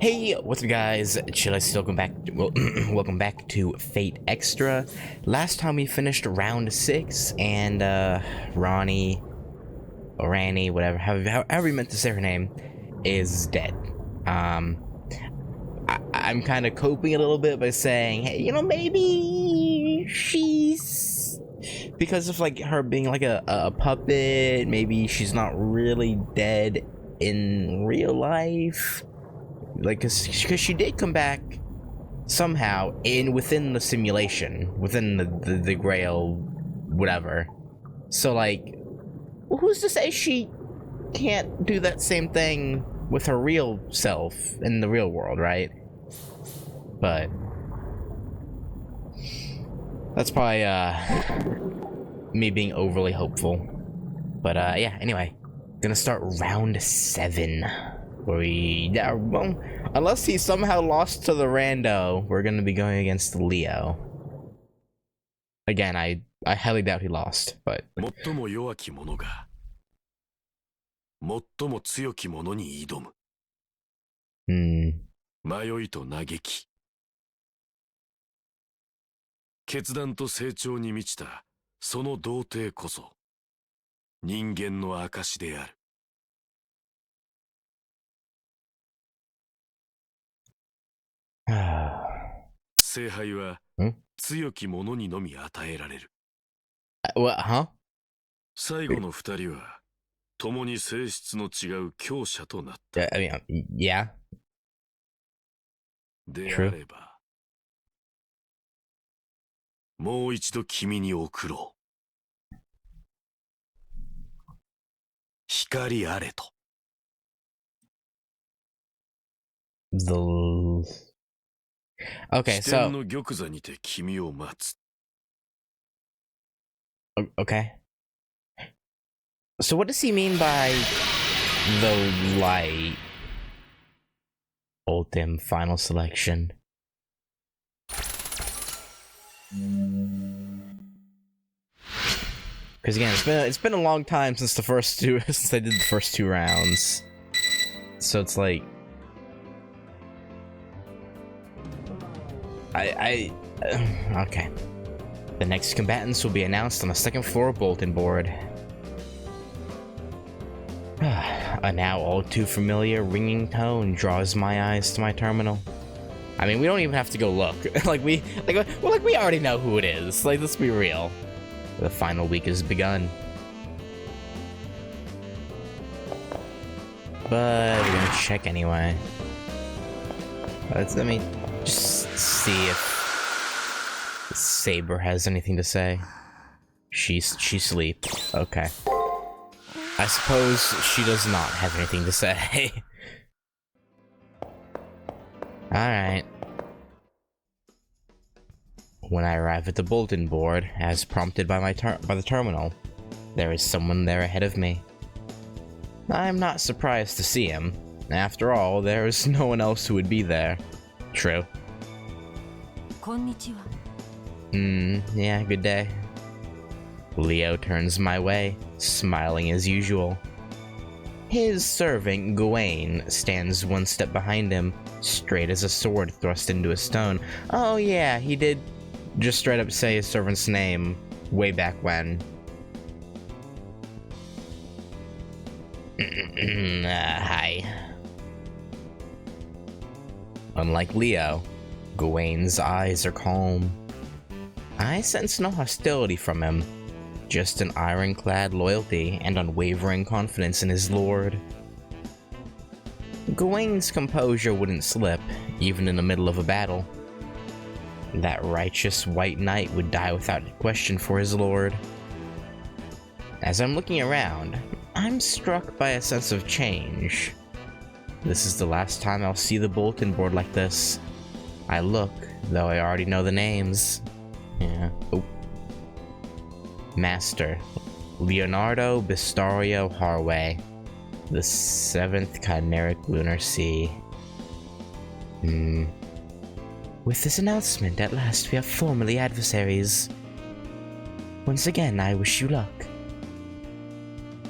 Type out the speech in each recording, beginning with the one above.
Hey, what's up guys? Chillis, welcome back welcome back to Fate Extra. Last time we finished round 6 and Ronnie or Ranny, whatever, however you meant to say her name, is dead. I'm kind of coping a little bit by saying, hey, you know, maybe she's, because of like her being like a puppet, maybe she's not really dead in real life. Like, cause she did come back somehow within the simulation, within the Grail, whatever. So like, who's to say she can't do that same thing with her real self in the real world, right? But that's probably me being overly hopeful. But yeah. Anyway, gonna start round 7. Well, unless he somehow lost to the rando, we're gonna be going against Leo. Again, I highly doubt he lost, but... 最も弱き者が最も強き者に挑む。迷いと嘆き。決断と成長に満ちたその童貞こそ人間の証である。聖杯は強き者にのみ与えられる。最後の二人は共に性質の違う強者となった。Yeah. であれば、もう一度君に送ろう。光あれと。Okay, so... Okay. So what does he mean by the light? Ultim final selection. Because again, it's been a long time since I did the first 2 rounds. So it's like... okay. The next combatants will be announced on the second floor bulletin board. A now all too familiar ringing tone draws my eyes to my terminal. I mean, we don't even have to go look. we already know who it is. Like, let's be real. The final week has begun. But we're gonna check anyway. Let me just see if Saber has anything to say. She sleep. Okay. I suppose she does not have anything to say. Alright. When I arrive at the bulletin board, as prompted by the terminal, there is someone there ahead of me. I'm not surprised to see him. After all, there is no one else who would be there. True. Konnichiwa. Yeah, good day. Leo turns my way, smiling as usual. His servant, Gawain, stands one step behind him, straight as a sword thrust into a stone. Oh yeah, he did just straight up say his servant's name way back when. Hi. Unlike Leo, Gawain's eyes are calm. I sense no hostility from him, just an ironclad loyalty and unwavering confidence in his lord. Gawain's composure wouldn't slip, even in the middle of a battle. That righteous white knight would die without question for his lord. As I'm looking around, I'm struck by a sense of change. This is the last time I'll see the bulletin board like this. I look, though I already know the names. Yeah. Oh. Master, Leonardo Bistario Harway, the 7th Chimeric Lunar Sea. With this announcement, at last we are formally adversaries. Once again, I wish you luck.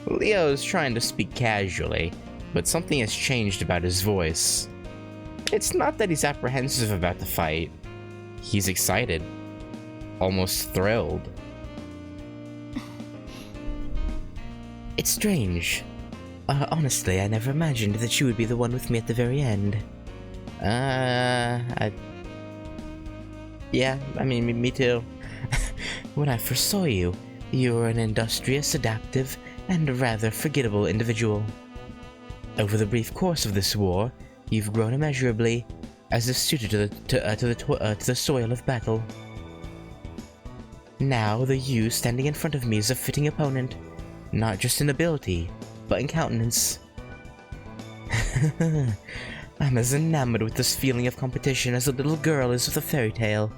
Leo's trying to speak casually, but something has changed about his voice. It's not that he's apprehensive about the fight. He's excited. Almost thrilled. It's strange. Honestly, I never imagined that you would be the one with me at the very end. Yeah, I mean, me too. When I first saw you, you were an industrious, adaptive, and rather forgettable individual. Over the brief course of this war, you've grown immeasurably, as if suited to the soil of battle. Now, the you standing in front of me is a fitting opponent, not just in ability, but in countenance. I'm as enamored with this feeling of competition as a little girl is with a fairy tale.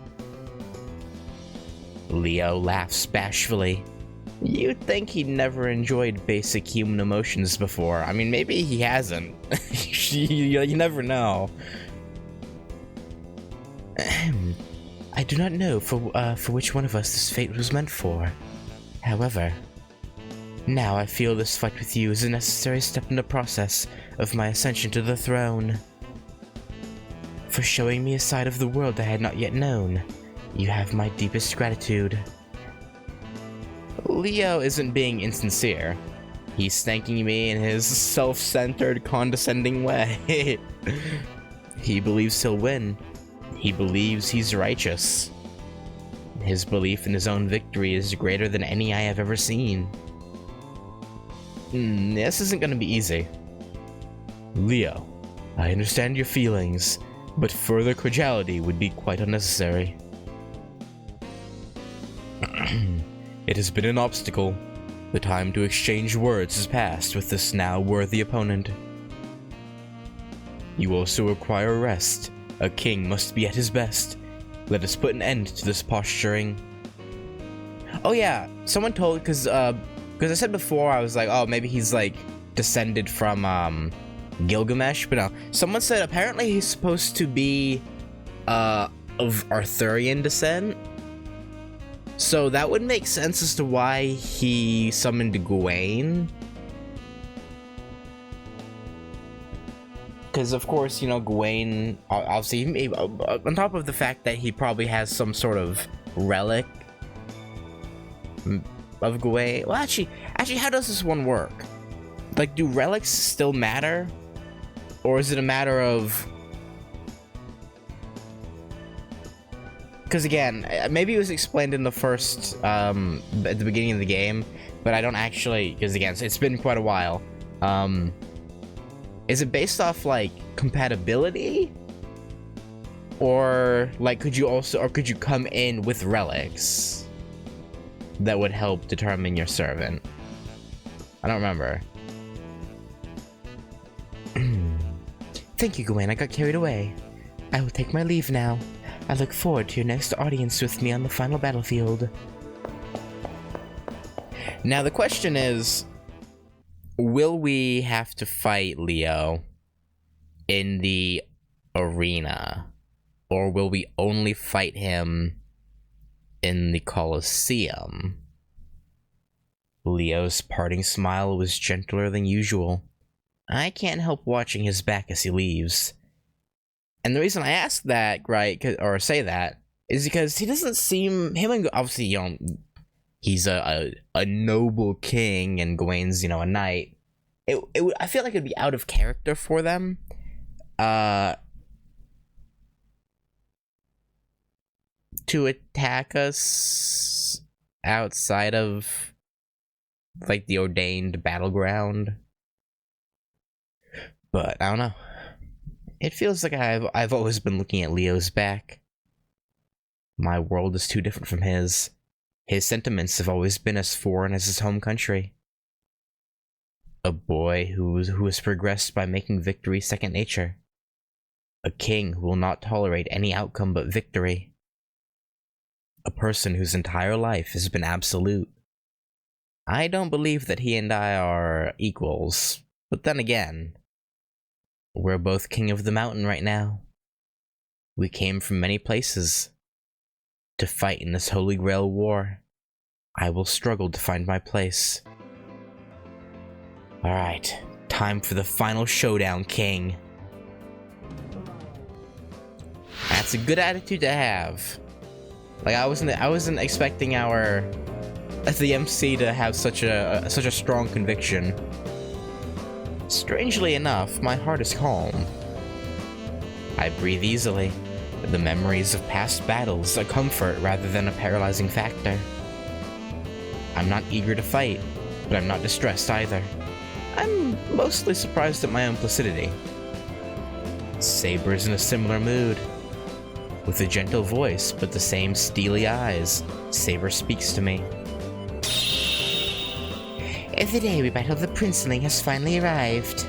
Leo laughs bashfully. You'd think he'd never enjoyed basic human emotions before. I mean, maybe he hasn't. You never know. I do not know for which one of us this fate was meant for. However, now I feel this fight with you is a necessary step in the process of my ascension to the throne. For showing me a side of the world I had not yet known, you have my deepest gratitude. Leo isn't being insincere. He's thanking me in his self-centered, condescending way. He believes he'll win. He believes he's righteous. His belief in his own victory is greater than any I have ever seen. This isn't gonna be easy. Leo, I understand your feelings, but further cordiality would be quite unnecessary. It has been an obstacle. The time to exchange words has passed with this now worthy opponent. You also require rest. A king must be at his best. Let us put an end to this posturing. Oh yeah, someone told, because I said before, I was like, oh, maybe he's like descended from Gilgamesh, but no. Someone said apparently he's supposed to be of Arthurian descent. So that would make sense as to why he summoned Gawain. Because, of course, you know, Gawain, obviously, on top of the fact that he probably has some sort of relic of Gawain. Well, actually, how does this one work? Like, do relics still matter? Or is it a matter of... Because, again, maybe it was explained in the first, at the beginning of the game, but I don't actually, because, again, it's been quite a while. Is it based off, like, compatibility? Or, like, could you come in with relics that would help determine your servant? I don't remember. Thank you, Gawain. I got carried away. I will take my leave now. I look forward to your next audience with me on the final battlefield. Now, the question is, will we have to fight Leo in the arena? Or will we only fight him in the Colosseum? Leo's parting smile was gentler than usual. I can't help watching his back as he leaves. And the reason I ask that, right, or say that, is because he doesn't seem... obviously, you know, he's a noble king, and Gawain's, you know, a knight. I feel like it'd be out of character for them. To attack us outside of, like, the ordained battleground. But, I don't know. It feels like I've always been looking at Leo's back. My world is too different from his. His sentiments have always been as foreign as his home country. A boy who has progressed by making victory second nature. A king who will not tolerate any outcome but victory. A person whose entire life has been absolute. I don't believe that he and I are equals, but then again, we're both king of the mountain right now. We came from many places to fight in this Holy Grail war. I will struggle to find my place. Alright, time for the final showdown, King. That's a good attitude to have. Like I wasn't expecting the MC to have such a strong conviction. Strangely enough, my heart is calm. I breathe easily. The memories of past battles a comfort rather than a paralyzing factor. I'm not eager to fight, but I'm not distressed either. I'm mostly surprised at my own placidity. Saber's in a similar mood. With a gentle voice, but the same steely eyes, Saber speaks to me. The day we battled the princeling has finally arrived.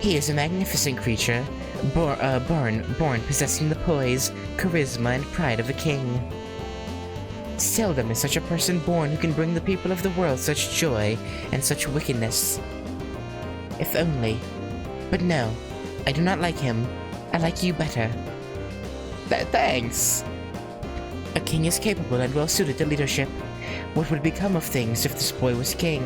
He is a magnificent creature, born possessing the poise, charisma, and pride of a king. Seldom is such a person born who can bring the people of the world such joy and such wickedness. If only. But no, I do not like him. I like you better. Thanks. A king is capable and well suited to leadership. What would become of things if this boy was king?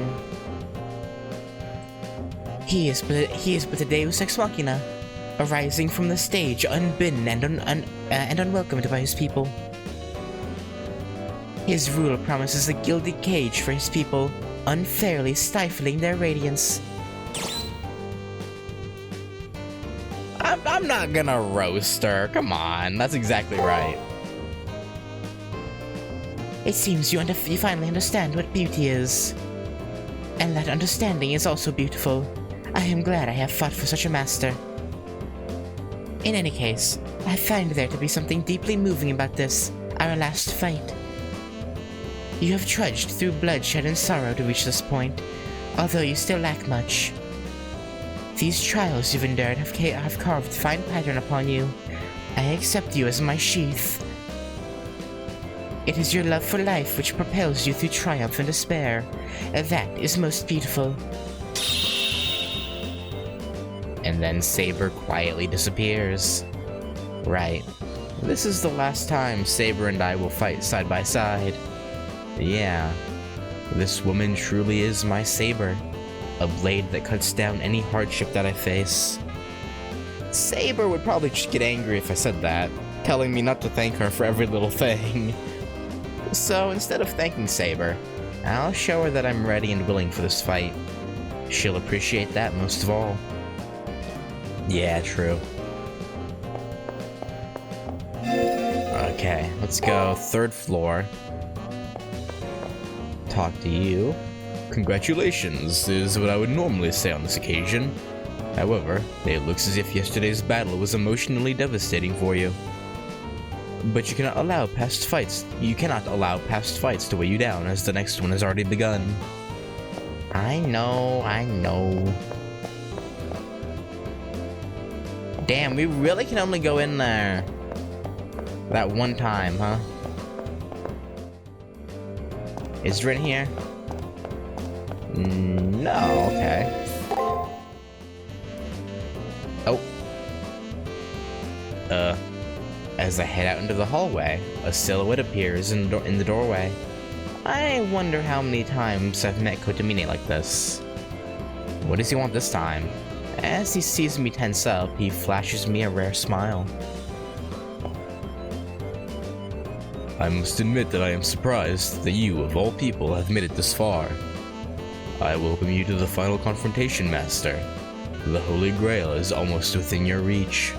He is but a deus ex machina, arising from the stage unbidden and unwelcomed by his people. His rule promises a gilded cage for his people, unfairly stifling their radiance. I'm not gonna roast her. Come on, that's exactly right. It seems you finally understand what beauty is. And that understanding is also beautiful. I am glad I have fought for such a master. In any case, I find there to be something deeply moving about this, our last fight. You have trudged through bloodshed and sorrow to reach this point, although you still lack much. These trials you've endured have carved fine pattern upon you. I accept you as my sheath. It is your love for life which propels you through triumph and despair. That is most beautiful. And then Saber quietly disappears. Right. This is the last time Saber and I will fight side by side. Yeah. This woman truly is my Saber. A blade that cuts down any hardship that I face. Saber would probably just get angry if I said that, telling me not to thank her for every little thing. So instead of thanking Saber, I'll show her that I'm ready and willing for this fight. She'll appreciate that most of all. Yeah, true. Okay, let's go 3rd floor. Talk to you. Congratulations is what I would normally say on this occasion. However, it looks as if yesterday's battle was emotionally devastating for you. But you cannot allow past fights to weigh you down, as the next one has already begun. I know. Damn, we really can only go in there that one time, huh? Is it in here? No, okay. Oh. As I head out into the hallway, a silhouette appears in the doorway. I wonder how many times I've met Kotomine like this. What does he want this time? As he sees me tense up, he flashes me a rare smile. I must admit that I am surprised that you, of all people, have made it this far. I welcome you to the final confrontation, Master. The Holy Grail is almost within your reach.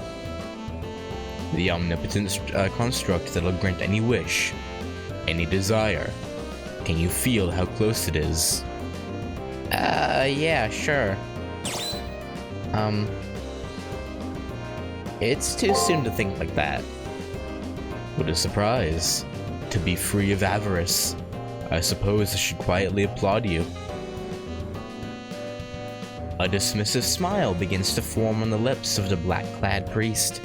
The omnipotent construct that'll grant any wish, any desire. Can you feel how close it is? Yeah, sure. It's too soon to think like that. What a surprise. To be free of avarice. I suppose I should quietly applaud you. A dismissive smile begins to form on the lips of the black-clad priest.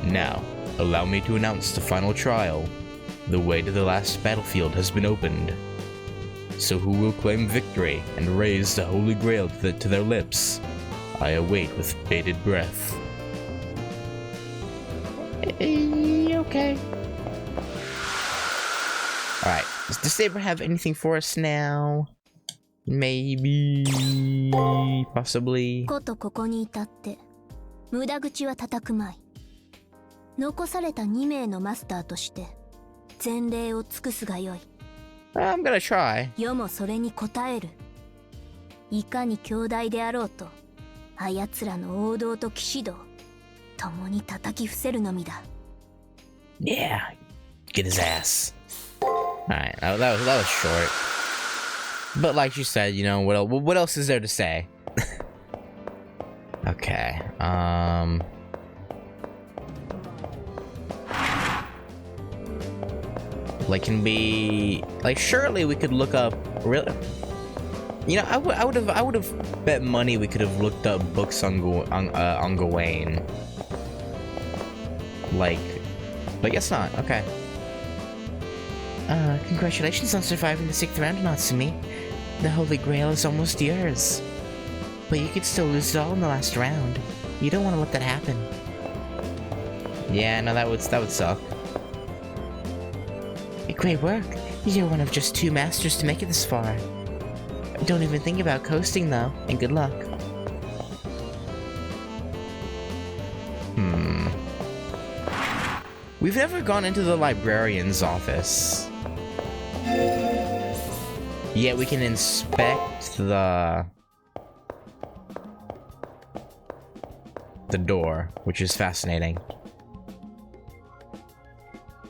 Now, allow me to announce the final trial. The way to the last battlefield has been opened. So who will claim victory and raise the Holy Grail to their lips? I await with bated breath. Okay. Alright, does Saber have anything for us now? Maybe... possibly... 無駄口は叩くまい。残された2名のマスターとして前例を尽くすがよい。I'm gonna try. 世もそれに応える。いかに兄弟であろうと、あやつらの王道と騎士道共に叩き伏せるのみだ。Yeah, get his ass. Alright, that was short. But like you said, you know, what else is there to say? Okay, like, surely we could look up, really? You know, I would have bet money we could have looked up books on Gawain. Like, but guess not. Okay. Congratulations on surviving the 6th round, Natsumi. The Holy Grail is almost yours. But you could still lose it all in the last round. You don't want to let that happen. Yeah, no, that would suck. Great work. You're one of just 2 masters to make it this far. Don't even think about coasting, though, and good luck. We've never gone into the librarian's office. Yet we can inspect the door, which is fascinating.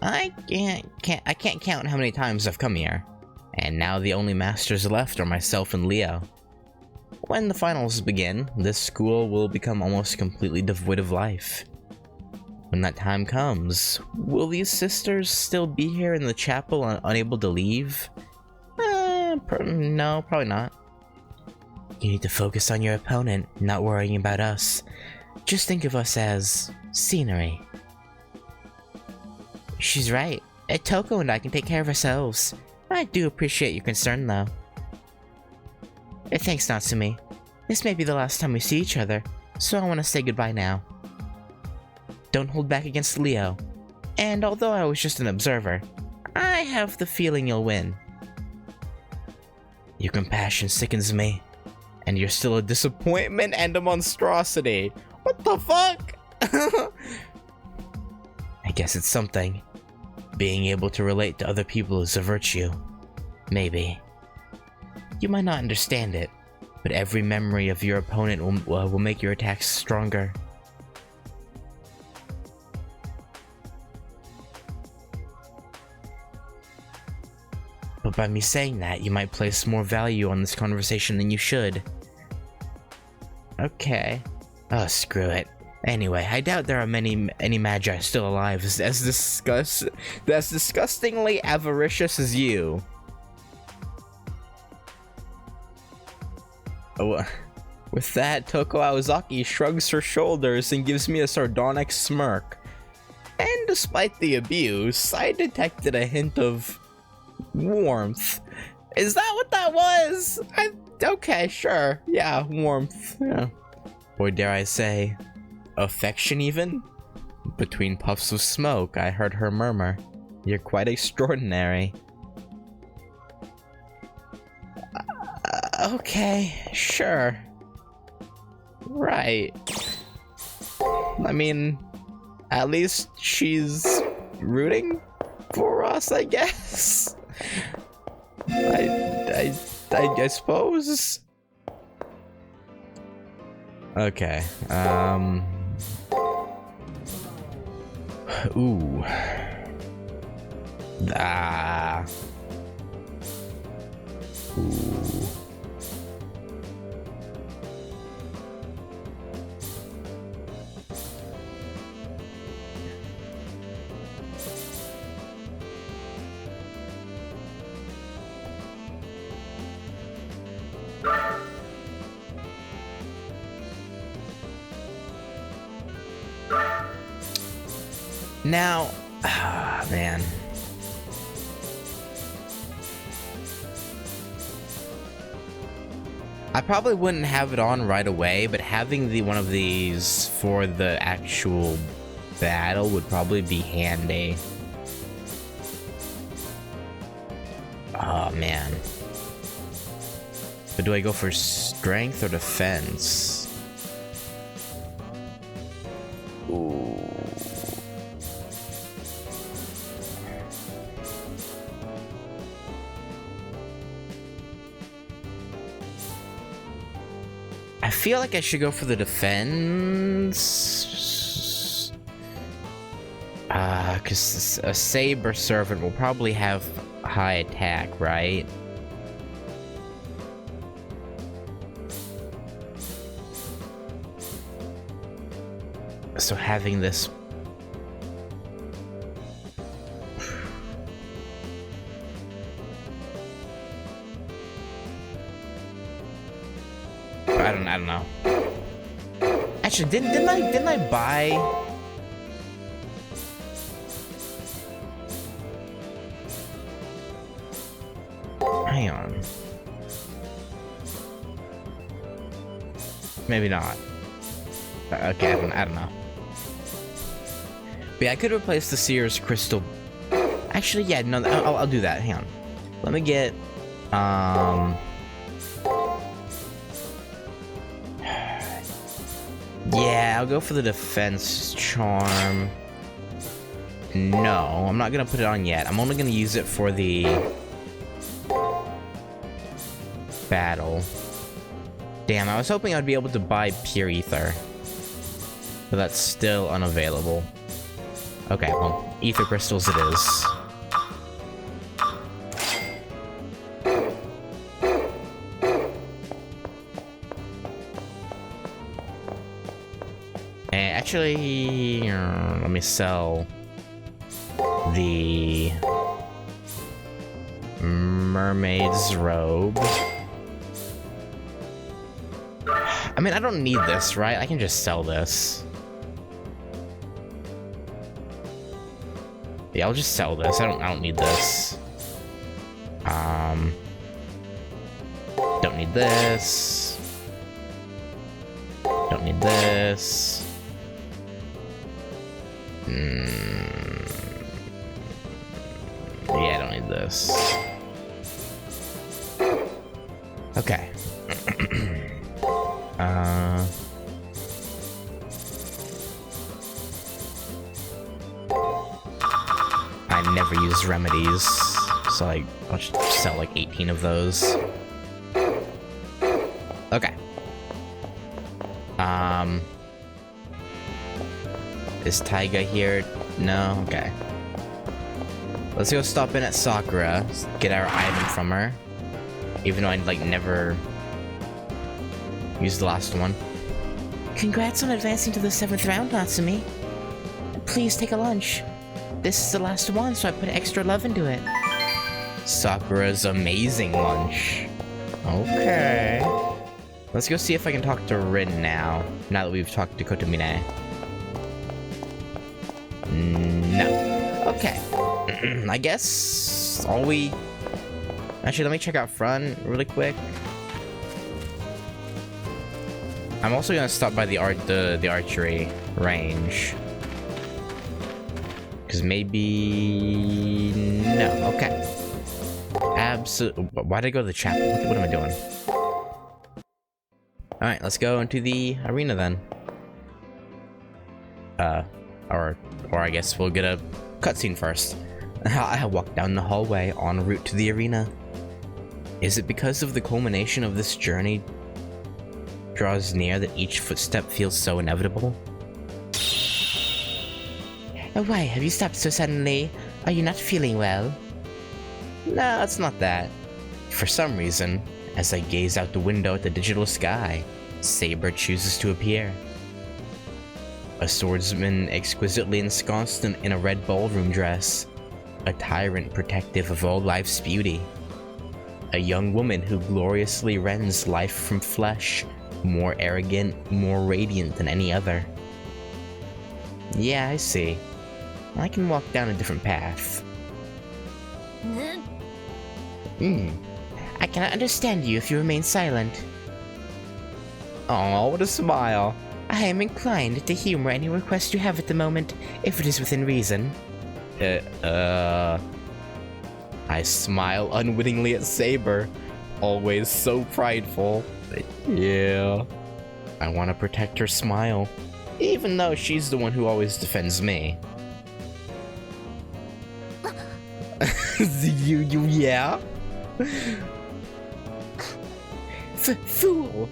I can't count how many times I've come here. And now the only masters left are myself and Leo. When the finals begin, this school will become almost completely devoid of life. When that time comes, will these sisters still be here in the chapel unable to leave? No, probably not. You need to focus on your opponent, not worrying about us. Just think of us as scenery. She's right. Toko and I can take care of ourselves. I do appreciate your concern, though. Thanks, Natsumi. This may be the last time we see each other, so I want to say goodbye now. Don't hold back against Leo. And although I was just an observer, I have the feeling you'll win. Your compassion sickens me, and you're still a disappointment and a monstrosity. What the fuck? I guess it's something. Being able to relate to other people is a virtue. Maybe. You might not understand it, but every memory of your opponent will make your attacks stronger. But by me saying that, you might place more value on this conversation than you should. Okay. Oh, screw it. Anyway, I doubt there are any magi still alive as disgustingly avaricious as you. Oh, with that, Toko Aozaki shrugs her shoulders and gives me a sardonic smirk. And despite the abuse, I detected a hint of warmth. Is that what that was? Okay, sure. Yeah, warmth. Yeah. Or dare I say, affection even? Between puffs of smoke, I heard her murmur, "You're quite extraordinary." Okay, sure. Right. I mean, at least she's rooting for us, I guess. I suppose. Okay. Ooh. Ah. Ooh. Now, man. I probably wouldn't have it on right away, but having one of these for the actual battle would probably be handy. Oh, man. But do I go for strength or defense? Ooh. I feel like I should go for the defense. Because a Saber Servant will probably have high attack, right? So having this... I don't know. Actually, didn't I buy... Hang on. Maybe not. Okay, I don't know. But yeah, I could replace the Seer's Crystal. Actually, yeah, no, I'll do that. Hang on. Let me get, yeah, I'll go for the Defense Charm. No, I'm not gonna put it on yet. I'm only gonna use it for the battle. Damn, I was hoping I'd be able to buy Pure Ether. But that's still unavailable. Okay, well, Ether Crystals it is. And actually, let me sell the Mermaid's Robe. I mean, I don't need this, right? I can just sell this. Yeah, I'll just sell this. I don't need this. Don't need this. Don't need this. Yeah, I don't need this. Okay. I never use remedies, so like I'll just sell like 18 of those. Okay. Is Taiga here? No? Okay. Let's go stop in at Sakura, get our item from her. Even though I'd like never used the last one. Congrats on advancing to the 7th round, Natsumi. Please take a lunch. This is the last one, so I put extra love into it. Sakura's amazing lunch. Okay. Let's go see if I can talk to Rin now that we've talked to Kotomine. No. Okay. I guess all we... Actually, let me check out front really quick. I'm also gonna stop by the archery range. Because maybe... No, okay. Absolutely. Why'd I go to the chapel? What am I doing? Alright, let's go into the arena then. Or I guess we'll get a cutscene first. I walk down the hallway en route to the arena. Is it because of the culmination of this journey draws near that each footstep feels so inevitable? Oh, why have you stopped so suddenly? Are you not feeling well? No, it's not that. For some reason, as I gaze out the window at the digital sky, Saber chooses to appear. A swordsman exquisitely ensconced in a red ballroom dress. A tyrant protective of all life's beauty. A young woman who gloriously rends life from flesh, more arrogant, more radiant than any other. Yeah, I see. I can walk down a different path. I cannot understand you if you remain silent. Oh, what a smile. I am inclined to humor any request you have at the moment, if it is within reason. I smile unwittingly at Saber, always so prideful. Yeah. I want to protect her smile. Even though she's the one who always defends me. Yeah? Fool!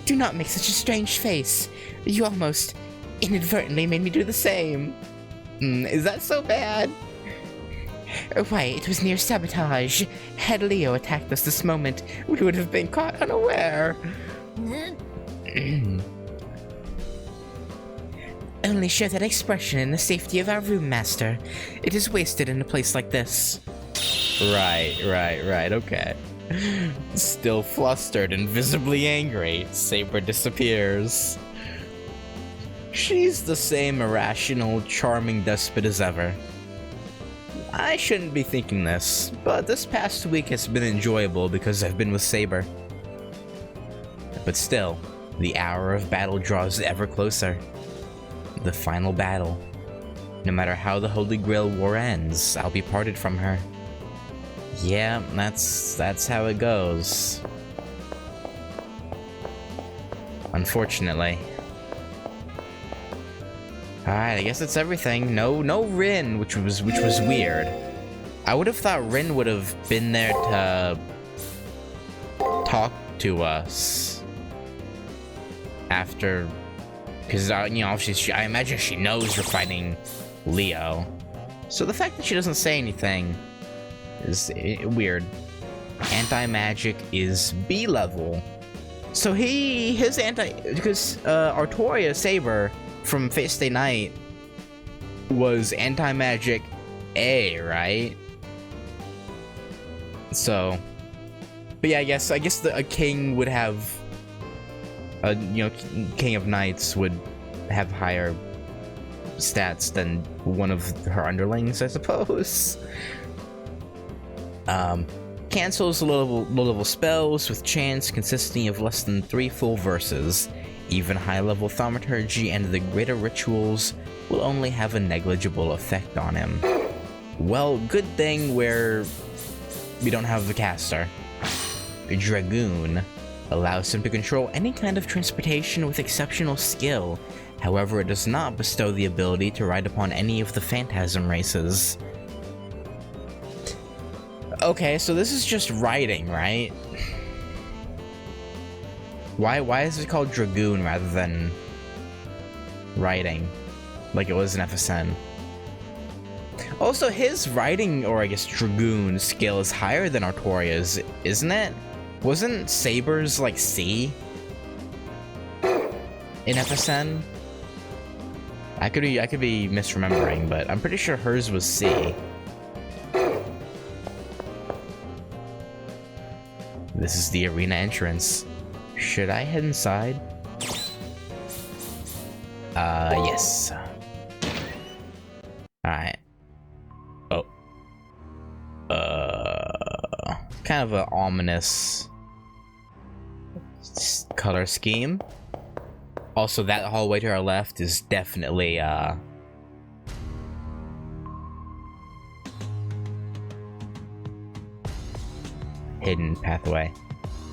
Do not make such a strange face. You almost inadvertently made me do the same. Is that so bad? Why, it was near sabotage. Had Leo attacked us this moment, we would have been caught unaware. Only share that expression in the safety of our room, Master. It is wasted in a place like this. Right, okay. Still flustered and visibly angry, Saber disappears. She's the same irrational, charming despot as ever. I shouldn't be thinking this, but this past week has been enjoyable because I've been with Saber. But still, the hour of battle draws ever closer. The final battle. No matter how the Holy Grail War ends, I'll be parted from her. Yeah, that's how it goes. Unfortunately. Alright, I guess that's everything. No Rin, which was weird. I would have thought Rin would have been there to talk to us after, because obviously I imagine she knows we're fighting Leo. So the fact that she doesn't say anything is weird. Anti-magic is B level. So his because Artoria Saber from Fate Stay Night was anti-magic A, right? So, but yeah, I guess a king would have, King of Knights would have higher stats than one of her underlings, I suppose. Cancels low-level spells with chance consisting of less than 3 full verses. Even high-level thaumaturgy and the greater rituals will only have a negligible effect on him. Well, good thing we don't have the caster. Dragoon allows him to control any kind of transportation with exceptional skill. However, it does not bestow the ability to ride upon any of the phantasm races. Okay, so this is just riding, right? Why is it called Dragoon rather than riding, like it was in FSN? Also, his riding, or I guess Dragoon, skill is higher than Artoria's, isn't it? Wasn't Saber's like C in FSN? I could be misremembering, but I'm pretty sure hers was C. This is the arena entrance. Should I head inside? Yes. Alright. Oh. Kind of an ominous color scheme. Also, that hallway to our left is definitely, hidden pathway.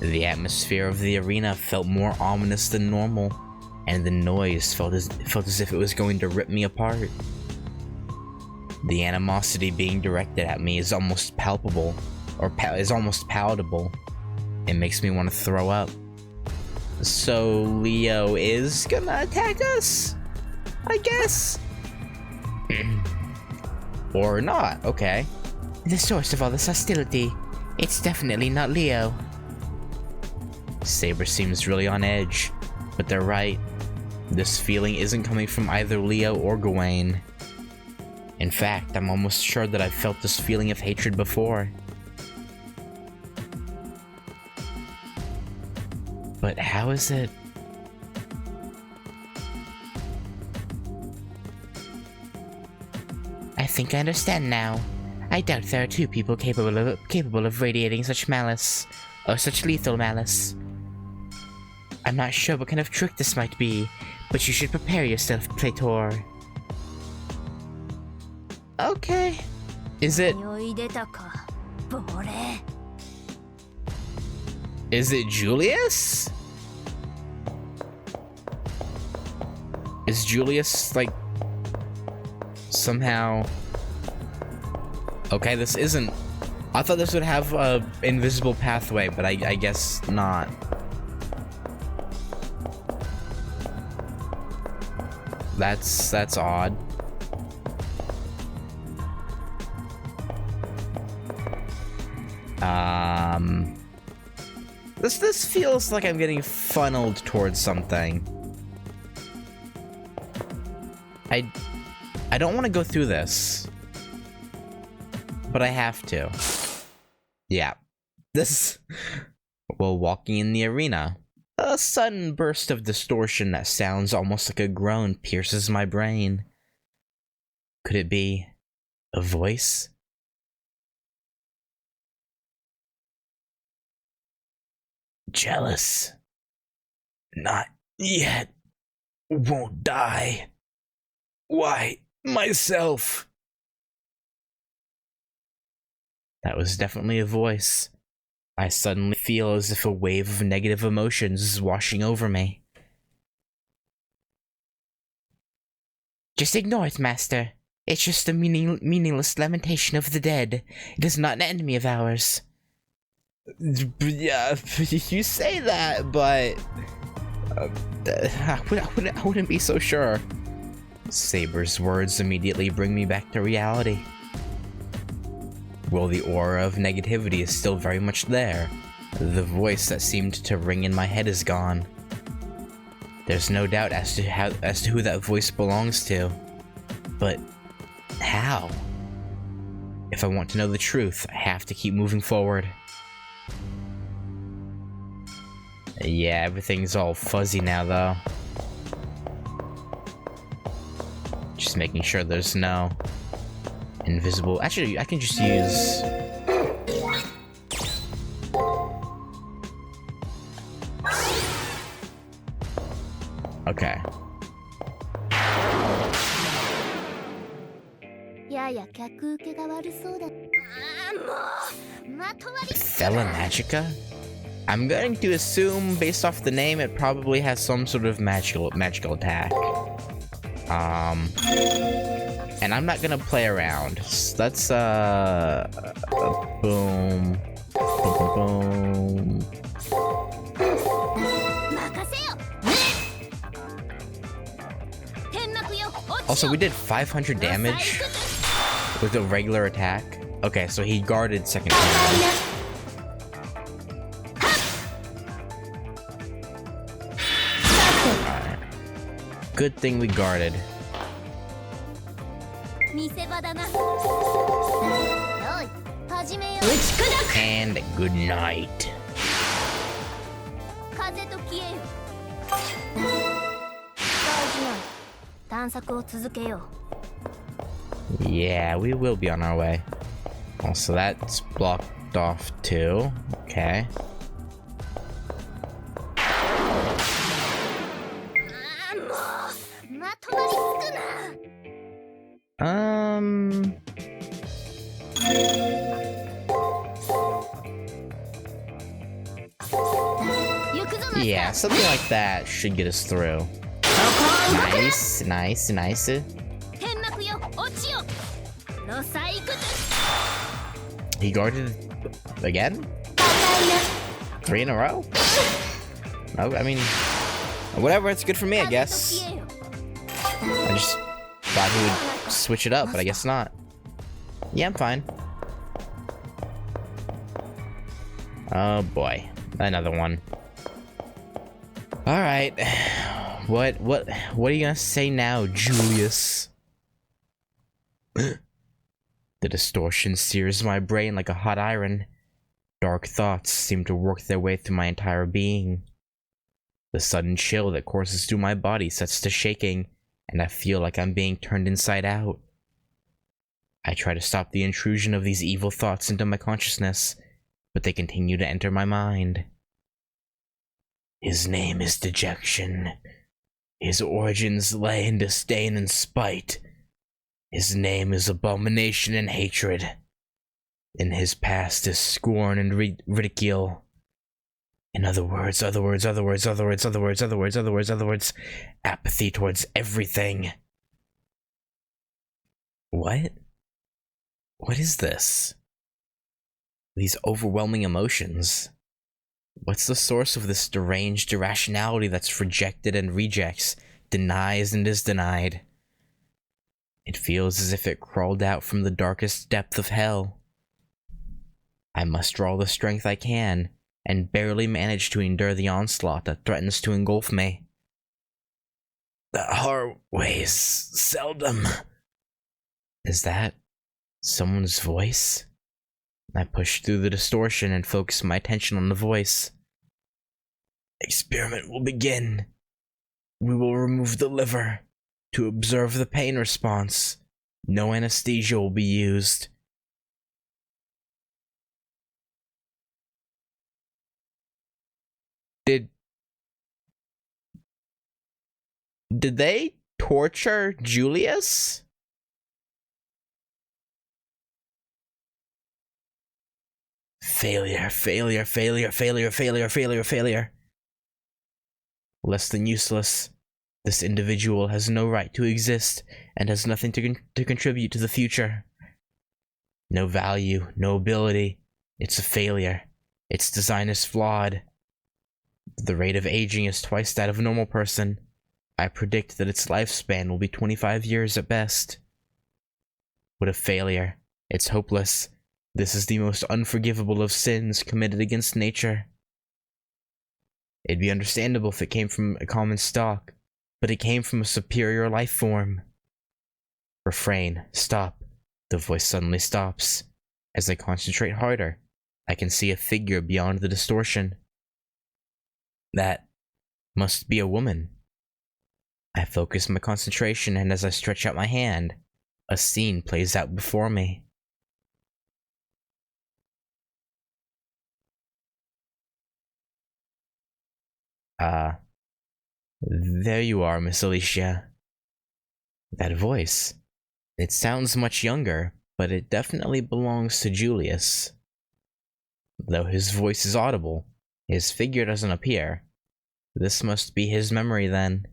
The atmosphere of the arena felt more ominous than normal, and the noise felt as if it was going to rip me apart. The animosity being directed at me is almost palpable, or is almost palatable. It makes me want to throw up. So Leo is gonna attack us, I guess? Or not, okay. The source of all this hostility, it's definitely not Leo. Saber seems really on edge, but they're right. This feeling isn't coming from either Leo or Gawain. In fact, I'm almost sure that I've felt this feeling of hatred before. But how is it? I think I understand now. I doubt there are two people capable of radiating such malice, or such lethal malice. I'm not sure what kind of trick this might be, but you should prepare yourself, Plator. Okay. Is it Julius? Is Julius, like, somehow... Okay, this isn't... I thought this would have a invisible pathway, but I guess not. That's odd. This feels like I'm getting funneled towards something. I don't want to go through this, but I have to. Yeah. While walking in the arena, a sudden burst of distortion that sounds almost like a groan pierces my brain. Could it be a voice? Jealous. Not yet. Won't die. Why, myself? That was definitely a voice. I suddenly feel as if a wave of negative emotions is washing over me. Just ignore it, Master. It's just a meaningless lamentation of the dead. It is not an enemy of ours. Yeah, you say that, but... I wouldn't be so sure. Saber's words immediately bring me back to reality. Well, the aura of negativity is still very much there. The voice that seemed to ring in my head is gone. There's no doubt as to who that voice belongs to. But how? If I want to know the truth, I have to keep moving forward. Yeah, everything's all fuzzy now, though. Just making sure there's no invisible... Actually, I can just use... Okay. Fella Magica? I'm going to assume, based off the name, it probably has some sort of magical attack. And I'm not gonna play around. Let's boom, boom, boom. Also, we did 500 damage with a regular attack. Okay, so he guarded second time. Alright. Good thing we guarded. And good night. Yeah, we will be on our way. Also, that's blocked off too. Okay. Yeah, something like that should get us through. Nice, nice, nice. He guarded again? 3 in a row? No, I mean, whatever, it's good for me, I guess. I just thought he would switch it up, but I guess not. Yeah, I'm fine. Oh boy, another one. All right, what are you gonna say now, Julius? The distortion sears my brain like a hot iron. Dark thoughts seem to work their way through my entire being. The sudden chill that courses through my body sets to shaking, and I feel like I'm being turned inside out. I try to stop the intrusion of these evil thoughts into my consciousness, but they continue to enter my mind. His name is Dejection. His origins lay in disdain and spite. His name is abomination and hatred. In his past is scorn and ridicule. In other words, apathy towards everything. What? What is this? These overwhelming emotions. What's the source of this deranged irrationality that's rejected and rejects, denies and is denied? It feels as if it crawled out from the darkest depth of hell. I muster all the strength I can, and barely manage to endure the onslaught that threatens to engulf me. The hard ways seldom. Is that someone's voice? I push through the distortion and focus my attention on the voice. Experiment will begin. We will remove the liver to observe the pain response. No anesthesia will be used. Did they torture Julius? Failure. Less than useless. This individual has no right to exist and has nothing to contribute to the future. No value, no ability. It's a failure. Its design is flawed. The rate of aging is twice that of a normal person. I predict that its lifespan will be 25 years at best. What a failure. It's hopeless. This is the most unforgivable of sins committed against nature. It'd be understandable if it came from a common stock, but it came from a superior life form. Refrain. Stop. The voice suddenly stops. As I concentrate harder, I can see a figure beyond the distortion. That must be a woman. I focus my concentration, and as I stretch out my hand, a scene plays out before me. There you are, Miss Alicia. That voice. It sounds much younger, but it definitely belongs to Julius. Though his voice is audible, his figure doesn't appear. This must be his memory then.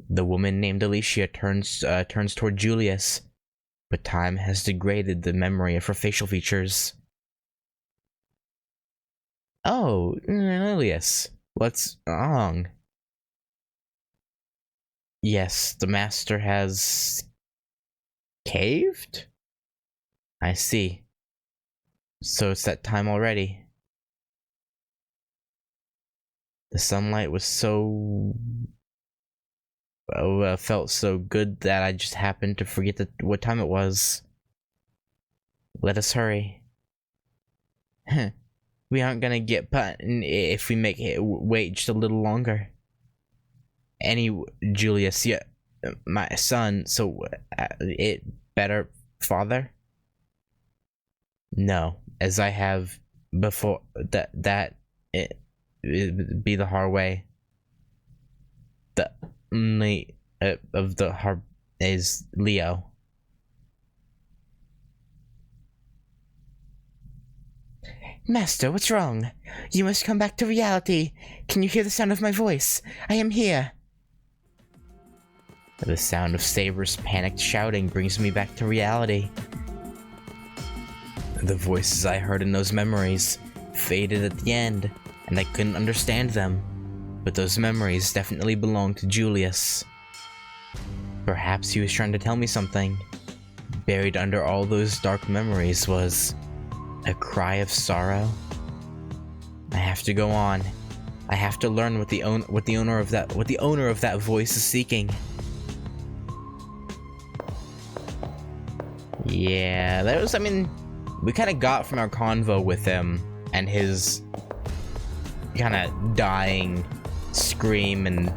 The woman named Alicia turns toward Julius, but time has degraded the memory of her facial features. Oh, Julius, what's wrong? Yes, the master has caved? I see. So it's that time already. The sunlight was felt so good that I just happened to forget what time it was. Let us hurry. We aren't gonna get button if we make it wait just a little longer. Julius, yeah, my son, so it better, father? No, as I have before, that it be the hard way. The only of the hard is Leo. Master, what's wrong? You must come back to reality. Can you hear the sound of my voice? I am here. The sound of Saber's panicked shouting brings me back to reality. The voices I heard in those memories faded at the end, and I couldn't understand them. But those memories definitely belonged to Julius. Perhaps he was trying to tell me something. Buried under all those dark memories was a cry of sorrow. I have to go on. I have to learn what the owner of that voice is seeking. Yeah, we kind of got from our convo with him and his kind of dying scream and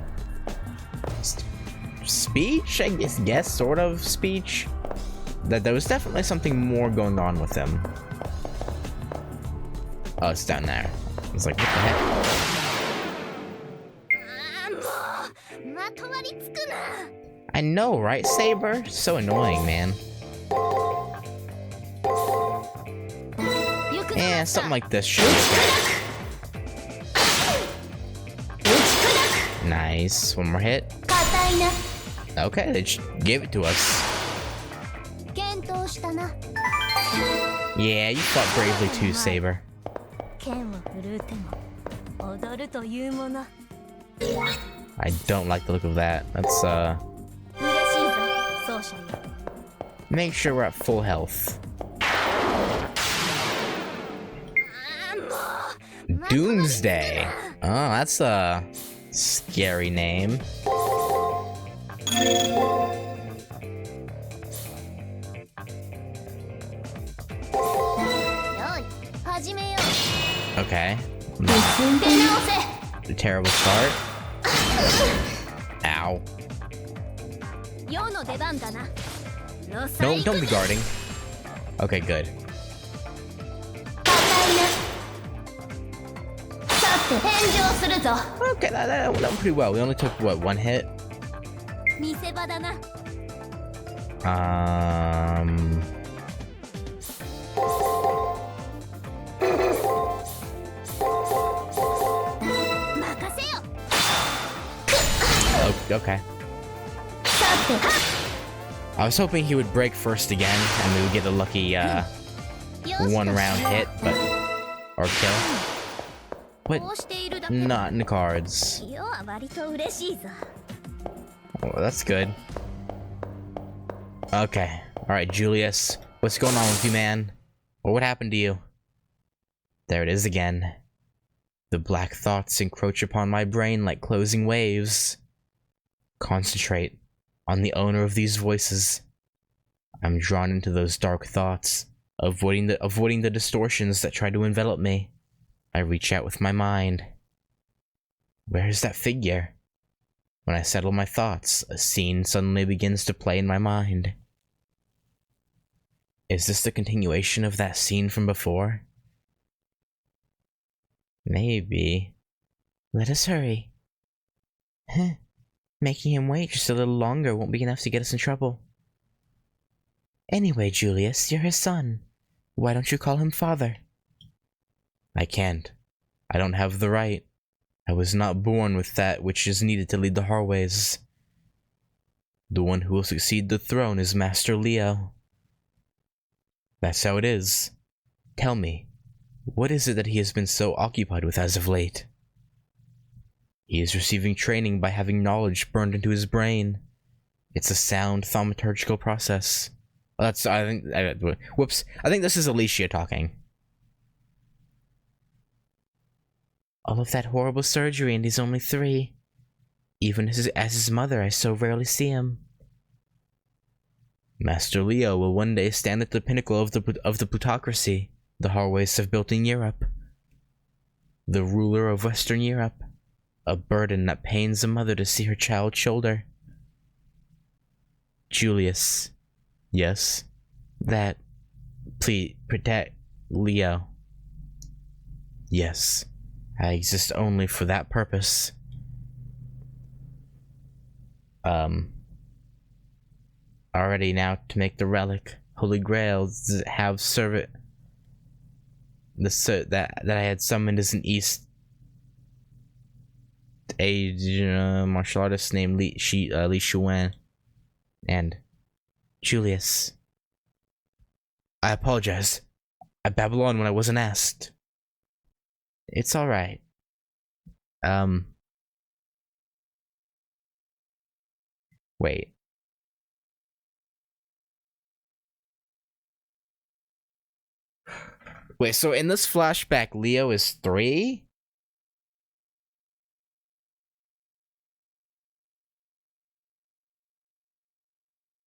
speech, I guess, sort of speech, that there was definitely something more going on with him. Oh, it's down there. I was like, what the heck? I know, right, Saber? So annoying, man. Yeah, something like this. Sure. Nice. One more hit. 硬いな Okay, they just gave it to us. 検討したな Yeah, you fought bravely too, Saber. 剣を振るうても踊るというもの I don't like the look of that. Let's 嬉しいぞ奏者よ make sure we're at full health. Doomsday. Oh, that's a scary name. よい始めよ Okay. う出直せ A terrible start. Ow. 世の出番だな No, don't be guarding. Okay, good. 硬いなさて返上するぞ Okay, that went pretty well. We only took, what, one hit? 見せ場だな 任せよ Oh, okay. さては I was hoping he would break first again, and we would get a lucky, っよし one round hit, but... or kill. こ But うしているだけ not in the cards. 世は割と嬉しいぞ Oh, that's good. Okay. Alright, Julius. What's going on with you, man? Or what happened to you? There it is again. The black thoughts encroach upon my brain like closing waves. Concentrate on the owner of these voices. I'm drawn into those dark thoughts, avoiding the distortions that try to envelop me. I reach out with my mind. Where is that figure? When I settle my thoughts, a scene suddenly begins to play in my mind. Is this the continuation of that scene from before? Maybe. Let us hurry. Huh. Making him wait just a little longer won't be enough to get us in trouble. Anyway, Julius, you're his son. Why don't you call him father? I can't. I don't have the right. I was not born with that which is needed to lead the Harways. The one who will succeed the throne is Master Leo. That's how it is. Tell me, what is it that he has been so occupied with as of late? He is receiving training by having knowledge burned into his brain. It's a sound thaumaturgical process. I think this is Alicia talking. All of that horrible surgery and he's only 3. Even as his mother, I so rarely see him. Master Leo will one day stand at the pinnacle of the plutocracy the Harways have built in Europe. The ruler of Western Europe. A burden that pains a mother to see her child shoulder. Julius. Yes. That. Please, protect Leo. Yes. I exist only for that purpose. Already now to make the relic, Holy Grail, have serve it. That I had summoned as an East martial artist named Li Shuan. And Julius. I apologize. I babbled on when I wasn't asked. It's alright. Wait. Wait, so in this flashback, Leo is 3?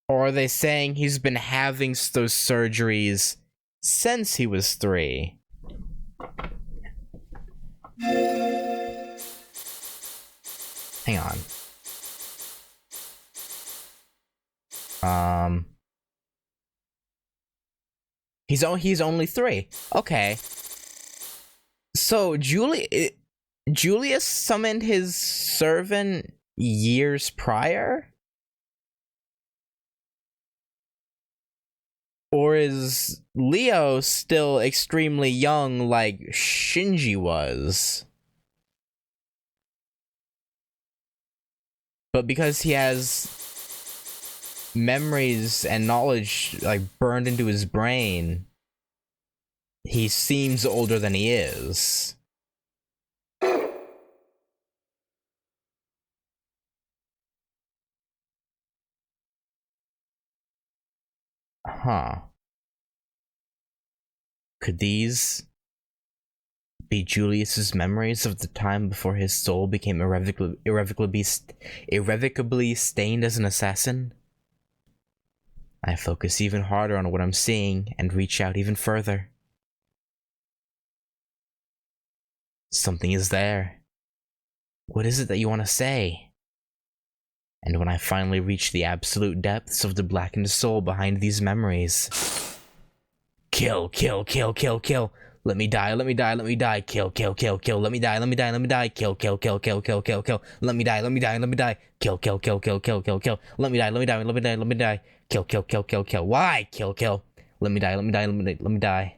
Or are they saying he's been having those surgeries since he was 3? Hang on. He's only 3. Okay. So Julius summoned his servant years prior? Or is Leo still extremely young like Shinji was? But because he has memories and knowledge like burned into his brain, he seems older than he is. Huh. Could these be Julius's memories of the time before his soul became irrevocably stained as an assassin? I focus even harder on what I'm seeing and reach out even further. Something is there. What is it that you want to say? And when I finally reach the absolute depths of the blackened soul behind these memories... Kill, kill, kill, kill, kill. Let me die, let me die, let me die. Kill, kill, kill, kill. Let me die, let me die, let me die. Kill, kill, kill, kill, kill, kill, kill. Let me die, let me die, let me die. Kill, kill, kill, kill, kill, kill, kill. Let me die, let me die, let me die, let me die. Kill, kill, kill, kill, kill. Why? Kill, kill. Let me die, let me die, let me die, let me die.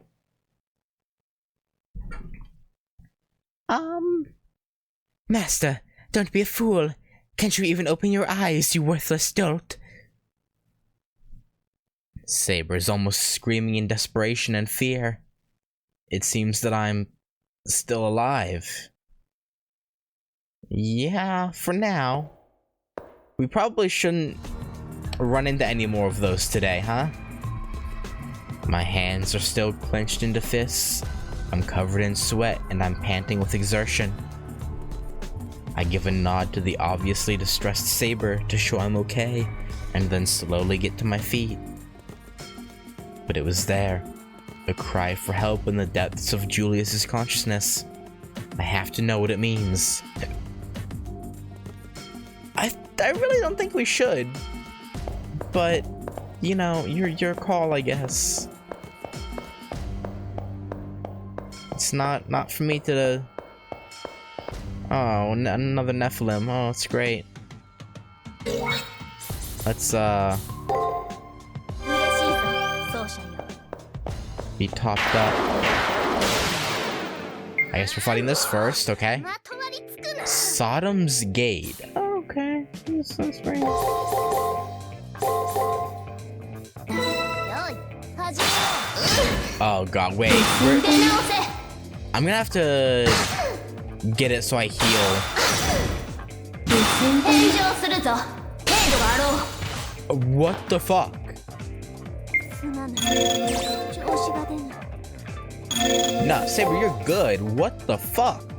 Master, don't be a fool. Can't you even open your eyes, you worthless dolt? Saber is almost screaming in desperation and fear. It seems that I'm still alive. Yeah, for now. We probably shouldn't run into any more of those today, huh? My hands are still clenched into fists. I'm covered in sweat and I'm panting with exertion. I give a nod to the obviously distressed Saber to show I'm okay, and then slowly get to my feet. But it was there, a cry for help in the depths of Julius's consciousness. I have to know what it means. I really don't think we should, but you know, your call, I guess. It's not for me to. Oh, another Nephilim. Oh, it's great. Let's be topped up. I guess we're fighting this first, okay? Sodom's Gate. Oh, okay. That's very... Oh god, wait. I'm gonna have to get it so I heal. What the fuck? No, Saber, you're good. What the fuck?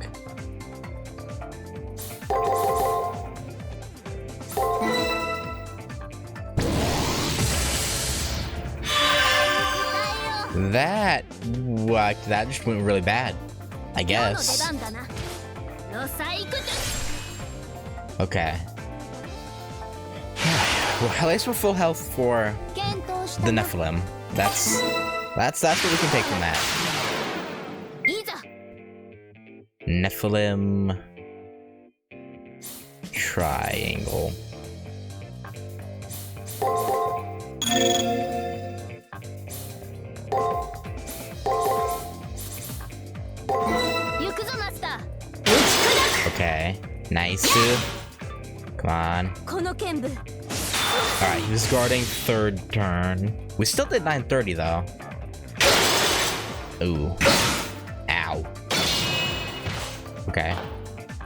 That just went really bad, I guess. Okay. Well, at least we're full health for the Nephilim. That's what we can take from that. Nephilim triangle. Okay, nice. Come on. Alright, he was guarding third turn. We still did 930 though. Ooh. Ow. Okay.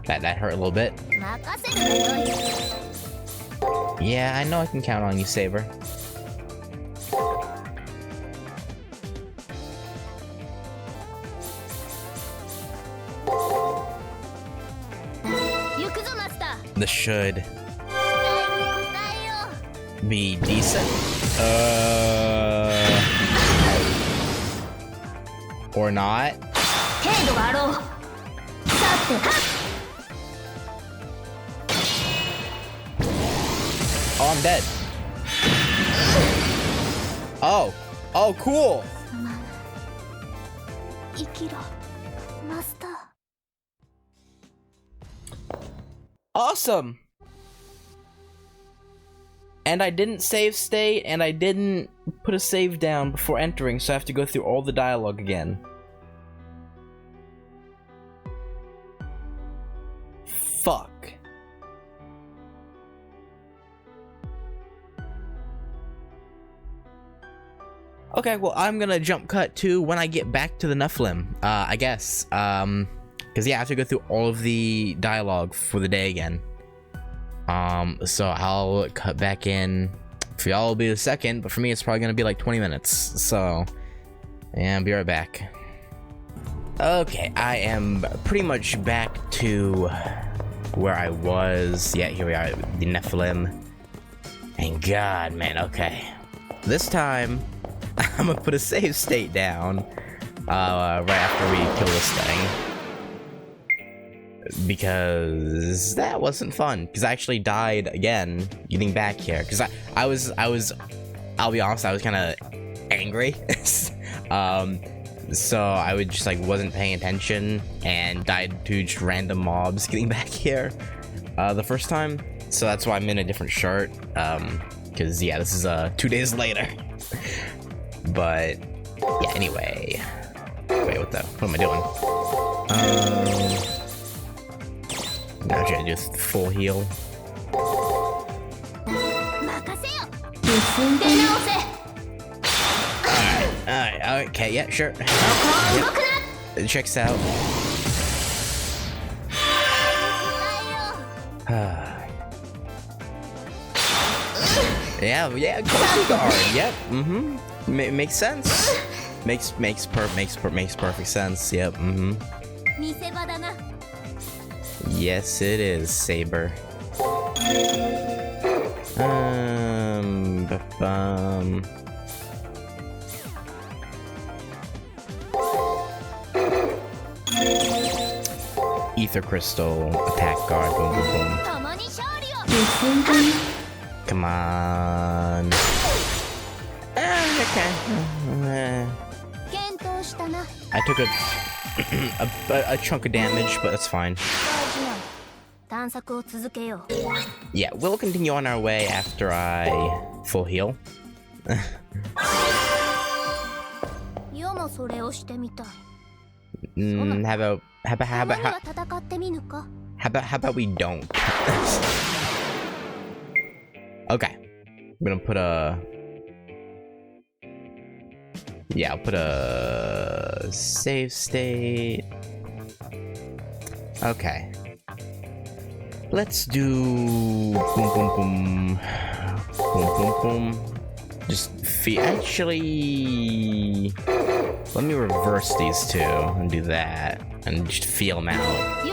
That hurt a little bit. Yeah, I know I can count on you, Saber. This should be decent. Or not. Oh, I'm dead. Oh. Oh, cool. Awesome. And I didn't save state, and I didn't put a save down before entering, so I have to go through all the dialogue again. Fuck. Okay, well, I'm gonna jump cut to when I get back to the Nephilim, I guess. Because, yeah, I have to go through all of the dialogue for the day again. So I'll cut back in. For y'all, it'll be a second, but for me, it's probably gonna be like 20 minutes. So, yeah, I'll be right back. Okay, I am pretty much back to where I was. Yeah, here we are, the Nephilim. And God, man, okay. This time, I'm gonna put a save state down right after we kill this thing. Because that wasn't fun. Because I actually died again getting back here. Because I was, I'll be honest, I was kind of angry. So I would just like wasn't paying attention and died to just random mobs getting back here the first time. So that's why I'm in a different shirt. Because yeah, this is 2 days later. But yeah, anyway. Wait, what am I doing? Now should I do full heal? Alright, okay, yeah, sure. Yep. It checks out. Yeah, cozy guard. Yep. Makes sense. Makes perfect sense. Yep. Yes, it is, Saber. Ether crystal, attack guard, boom, boom, boom. Come on. Okay. I took a chunk of damage, but that's fine. Yeah, we'll continue on our way after I full heal. How about we don't? Okay. I'm gonna put I'll put a save state. Okay. Let's do boom boom boom boom boom boom. Just actually, let me reverse these two and do that and just feel them out.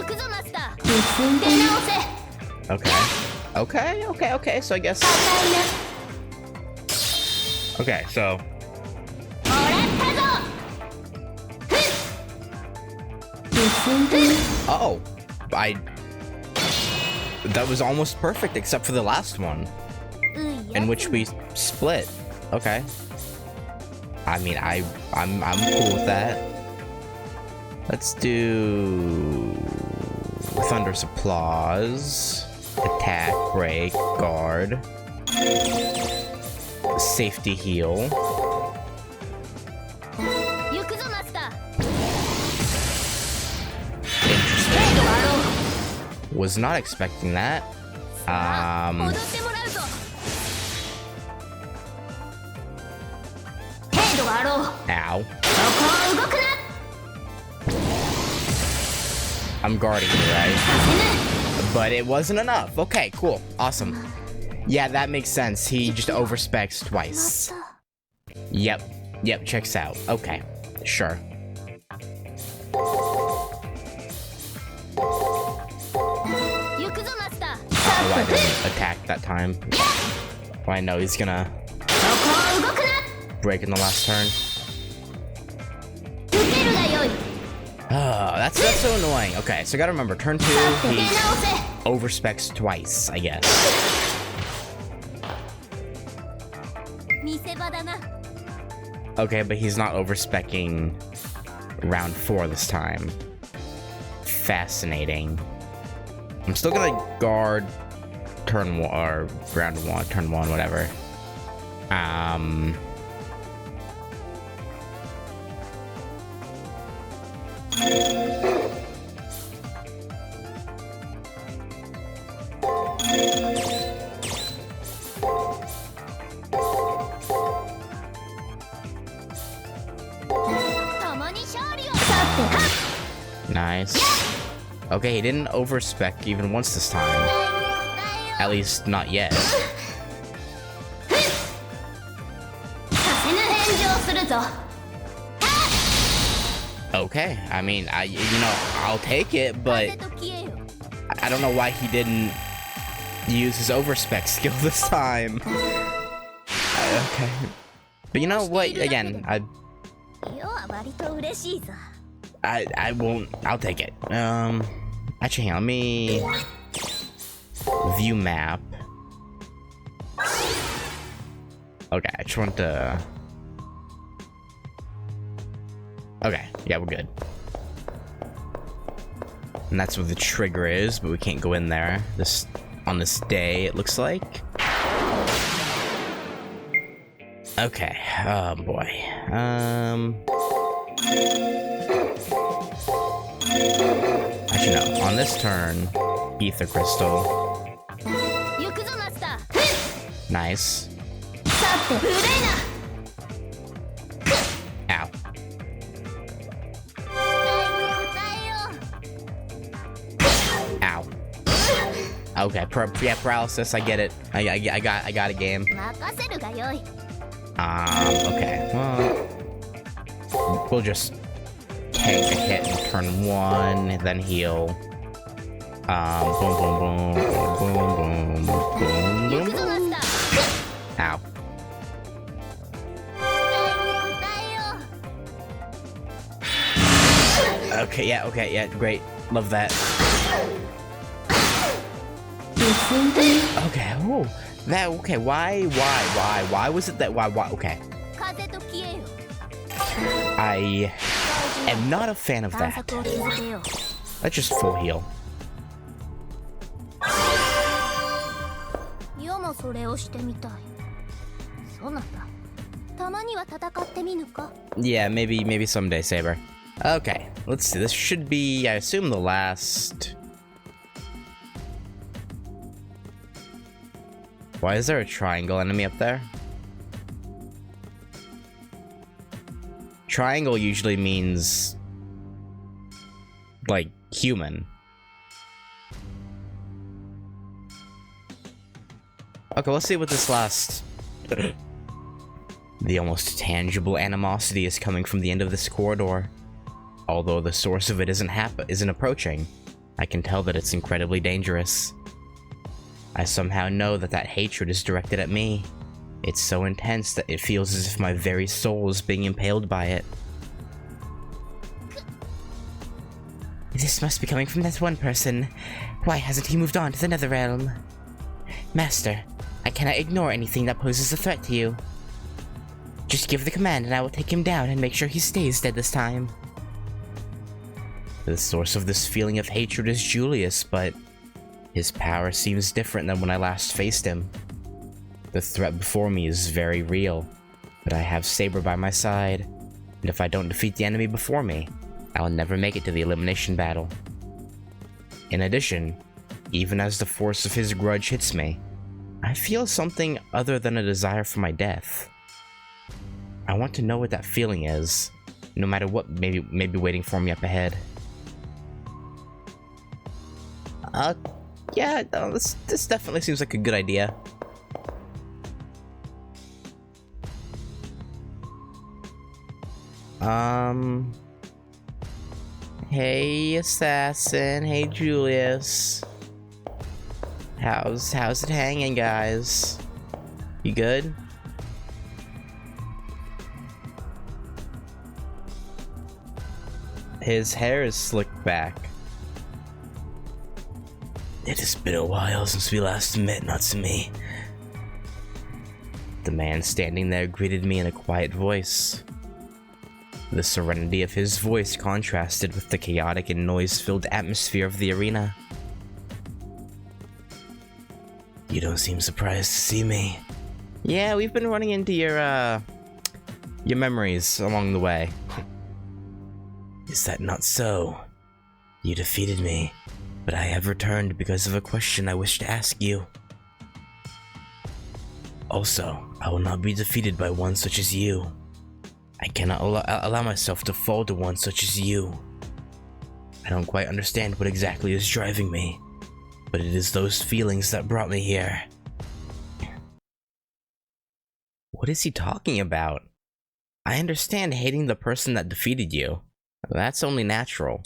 Okay. So I guess. Okay, so. Oh, that was almost perfect except for the last one, in which we split. Okay. I mean, I'm cool with that. Let's do Thunderous Applause, attack, break, guard, safety heal. Was not expecting that. Ow. I'm guarding you, right? But it wasn't enough. Okay, cool. Awesome. Yeah, that makes sense. He just overspecs twice. Yep, checks out. Okay, sure. Oh, I didn't attack that time. Well, I know he's gonna break in the last turn. Oh, that's so annoying. Okay, so I gotta remember, turn 2, he overspecs twice, I guess. Okay, but he's not overspecking round 4 this time. Fascinating. I'm still gonna guard turn 1 or round 1, turn 1, whatever. Nice. Okay, he didn't overspec even once this time. At least, not yet. Okay, I mean, I'll take it, but I don't know why he didn't use his overspec skill this time. Okay. But you know what, again, I won't, I'll take it. Actually, hang on, let me view map. Okay, I just want to... Okay, yeah, we're good. And that's where the trigger is, but we can't go in there on this day, it looks like. Okay, oh boy. Actually, no, on this turn, Ether Crystal. Nice. Ow. Ow. Okay, yeah, paralysis, I get it. I got a game. Okay, well, we'll just take a hit in turn 1, then heal. Boom, boom, boom, boom, boom, boom, boom, boom. Ow. Okay, yeah, great. Love that. Okay, oh, that, okay, why was it that, why, okay. I am not a fan of that. Let's just full heal. Yeah, maybe someday, Saber. Okay, let's see. This should be, I assume, the last. Why is there a triangle enemy up there? Triangle usually means like human. Okay, let's see what this last... The almost tangible animosity is coming from the end of this corridor. Although the source of it isn't approaching, I can tell that it's incredibly dangerous. I somehow know that hatred is directed at me. It's so intense that it feels as if my very soul is being impaled by it. This must be coming from that one person. Why hasn't he moved on to the Netherrealm? Master, I cannot ignore anything that poses a threat to you. Just give the command and I will take him down and make sure he stays dead this time. The source of this feeling of hatred is Julius, but his power seems different than when I last faced him. The threat before me is very real, but I have Saber by my side, and if I don't defeat the enemy before me, I'll never make it to the elimination battle. In addition, even as the force of his grudge hits me, I feel something other than a desire for my death. I want to know what that feeling is, no matter what may be waiting for me up ahead. Yeah, no, this definitely seems like a good idea. Hey, Assassin. Hey, Julius. How's it hanging, guys? You good? His hair is slicked back. It has been a while since we last met, Natsumi. The man standing there greeted me in a quiet voice. The serenity of his voice contrasted with the chaotic and noise-filled atmosphere of the arena. You don't seem surprised to see me. Yeah, we've been running into your memories along the way. Is that not so? You defeated me, but I have returned because of a question I wish to ask you. Also, I will not be defeated by one such as you. I cannot allow myself to fall to one such as you. I don't quite understand what exactly is driving me, but it is those feelings that brought me here. What is he talking about? I understand hating the person that defeated you. That's only natural.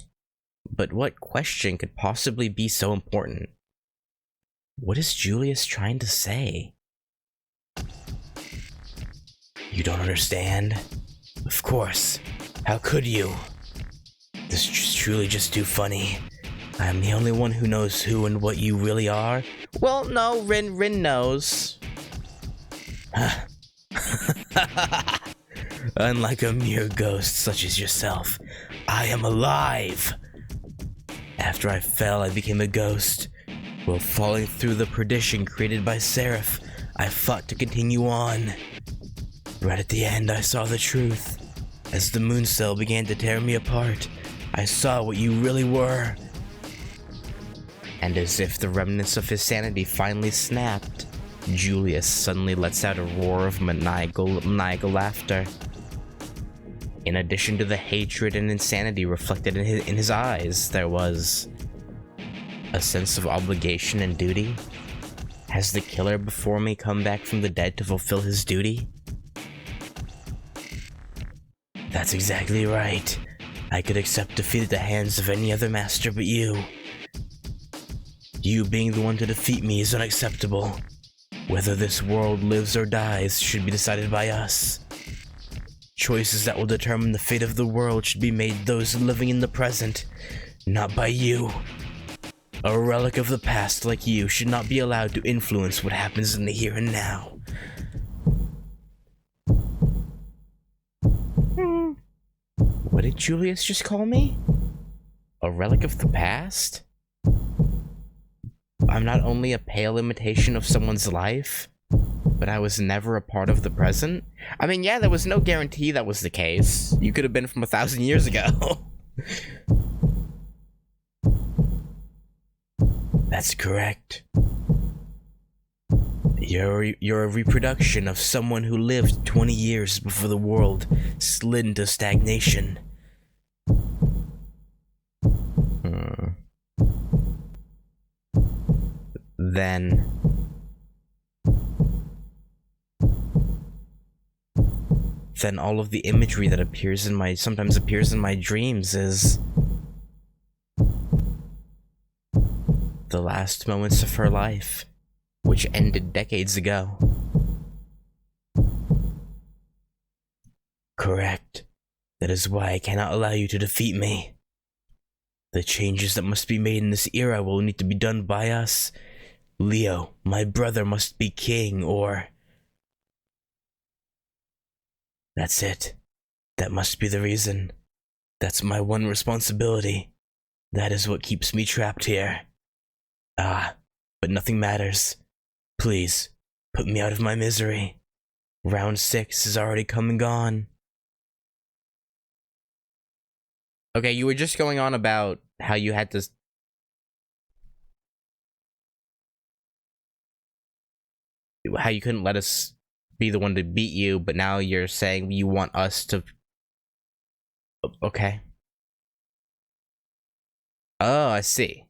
But what question could possibly be so important? What is Julius trying to say? You don't understand? Of course. How could you? This is truly just too funny. I am the only one who knows who and what you really are. Well, no, Rin knows. Unlike a mere ghost such as yourself, I am alive. After I fell, I became a ghost. While falling through the perdition created by Seraph, I fought to continue on. Right at the end, I saw the truth. As the moon cell began to tear me apart, I saw what you really were. And as if the remnants of his sanity finally snapped, Julius suddenly lets out a roar of maniacal laughter. In addition to the hatred and insanity reflected in his eyes, there was a sense of obligation and duty. Has the killer before me come back from the dead to fulfill his duty? That's exactly right. I could accept defeat at the hands of any other master but you. You being the one to defeat me is unacceptable. Whether this world lives or dies should be decided by us. Choices that will determine the fate of the world should be made those living in the present, not by you. A relic of the past like you should not be allowed to influence what happens in the here and now. What did Julius just call me? A relic of the past? I'm not only a pale imitation of someone's life, but I was never a part of the present? I mean, yeah, there was no guarantee that was the case. You could have been from 1,000 years ago. That's correct. You're a reproduction of someone who lived 20 years before the world slid into stagnation. Then all of the imagery that sometimes appears in my dreams is the last moments of her life, which ended decades ago. Correct. That is why I cannot allow you to defeat me. The changes that must be made in this era will need to be done by us. Leo, my brother, must be king, or... That's it. That must be the reason. That's my one responsibility. That is what keeps me trapped here. But nothing matters. Please, put me out of my misery. Round 6 is already come and gone. Okay, you were just going on about how you had to... How you couldn't let us be the one to beat you, but now you're saying you want us to... Okay. Oh, I see.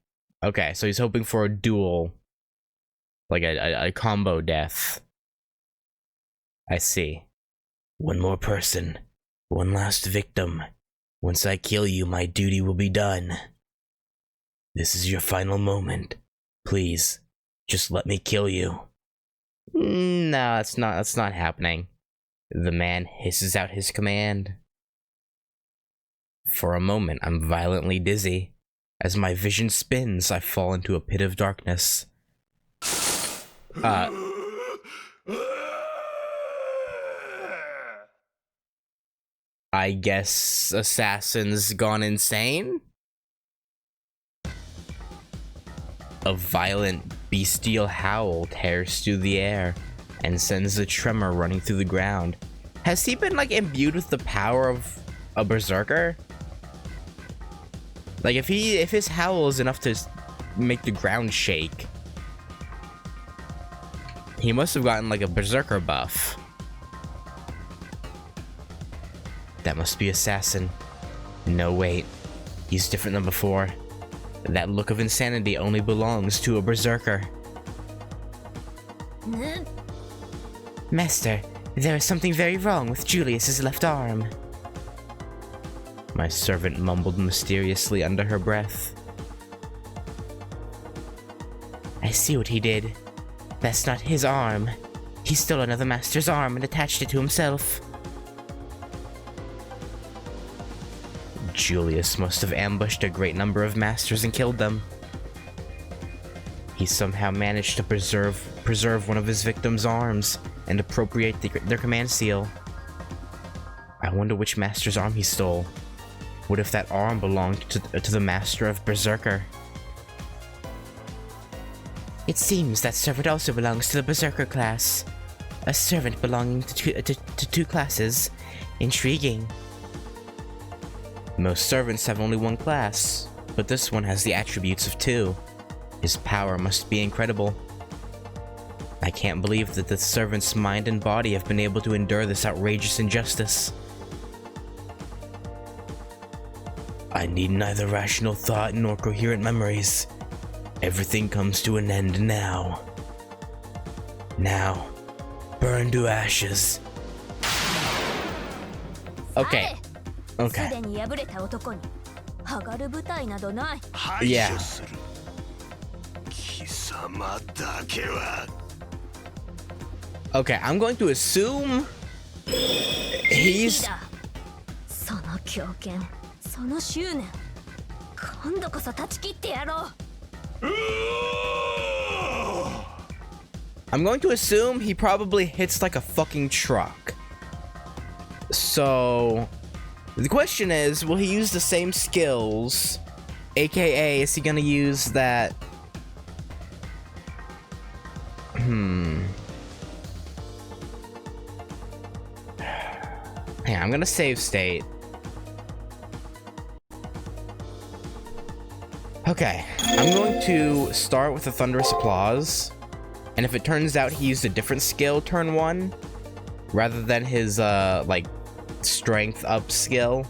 Okay, so he's hoping for a duel. Like a combo death. I see. One more person. One last victim. Once I kill you, my duty will be done. This is your final moment. Please, just let me kill you. No, that's not happening. The man hisses out his command. For a moment, I'm violently dizzy. As my vision spins, I fall into a pit of darkness. I guess Assassin's gone insane? A violent, bestial howl tears through the air and sends a tremor running through the ground. Has he been, like, imbued with the power of a berserker? Like, if his howl is enough to make the ground shake, he must have gotten, like, a berserker buff. That must be Assassin. No, wait. He's different than before. That look of insanity only belongs to a berserker. Master, there is something very wrong with Julius's left arm. My servant mumbled mysteriously under her breath. I see what he did. That's not his arm. He stole another master's arm and attached it to himself. Julius must have ambushed a great number of masters and killed them. He somehow managed to preserve one of his victims' arms and appropriate their command seal. I wonder which master's arm he stole. What if that arm belonged to the master of Berserker? It seems that servant also belongs to the Berserker class. A servant belonging to two classes. Intriguing. Most servants have only one class, but this one has the attributes of two. His power must be incredible. I can't believe that the servant's mind and body have been able to endure this outrageous injustice. I need neither rational thought nor coherent memories. Everything comes to an end now. Now, burn to ashes. Okay. Okay. Yeah. Okay, I'm going to assume he's... I'm going to assume he probably hits like a fucking truck. So the question is, will he use the same skills? AKA, is he gonna use that? Yeah, I'm gonna save state. Okay, I'm going to start with a thunderous applause, and if it turns out he used a different skill turn 1, rather than his like strength up skill,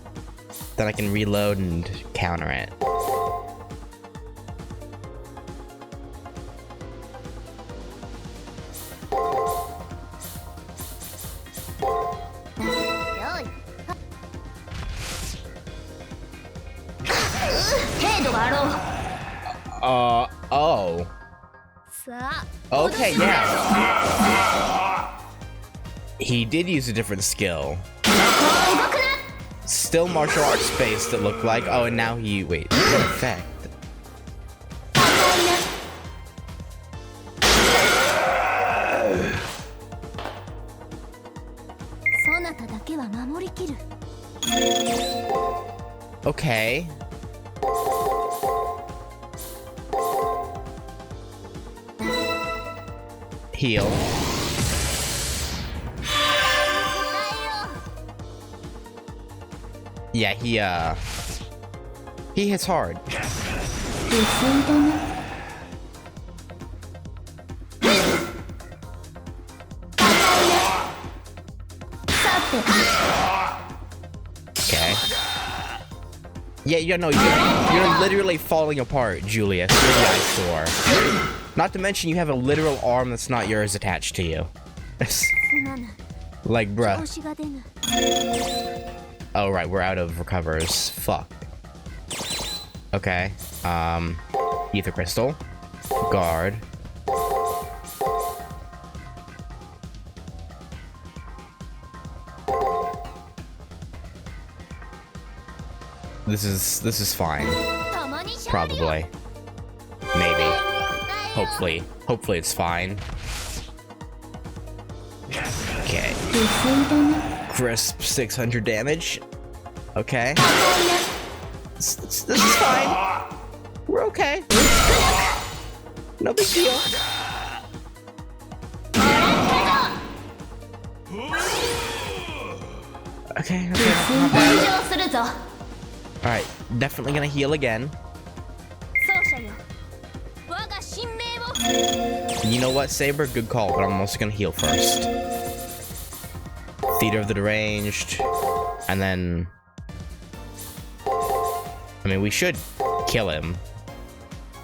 then I can reload and counter it. Oh. Okay, yeah. He did use a different skill. Still martial arts based, it looked like. Oh, and now he... Wait, what effect? Okay. Heal. Yeah, he hits hard. Okay. Yeah, you know, you're literally falling apart, Julius. You're the eyesore. Not to mention you have a literal arm that's not yours attached to you. Like, bruh. Oh, right, we're out of recovers. Fuck. Okay. Ether crystal. Guard. This is fine. Probably. Maybe. Hopefully it's fine. Okay. Crisp 600 damage. Okay. This is fine. We're okay. No big deal. Okay. Alright, definitely gonna heal again. You know what, Saber? Good call, but I'm also gonna heal first. Theater of the Deranged, and then... I mean, we should kill him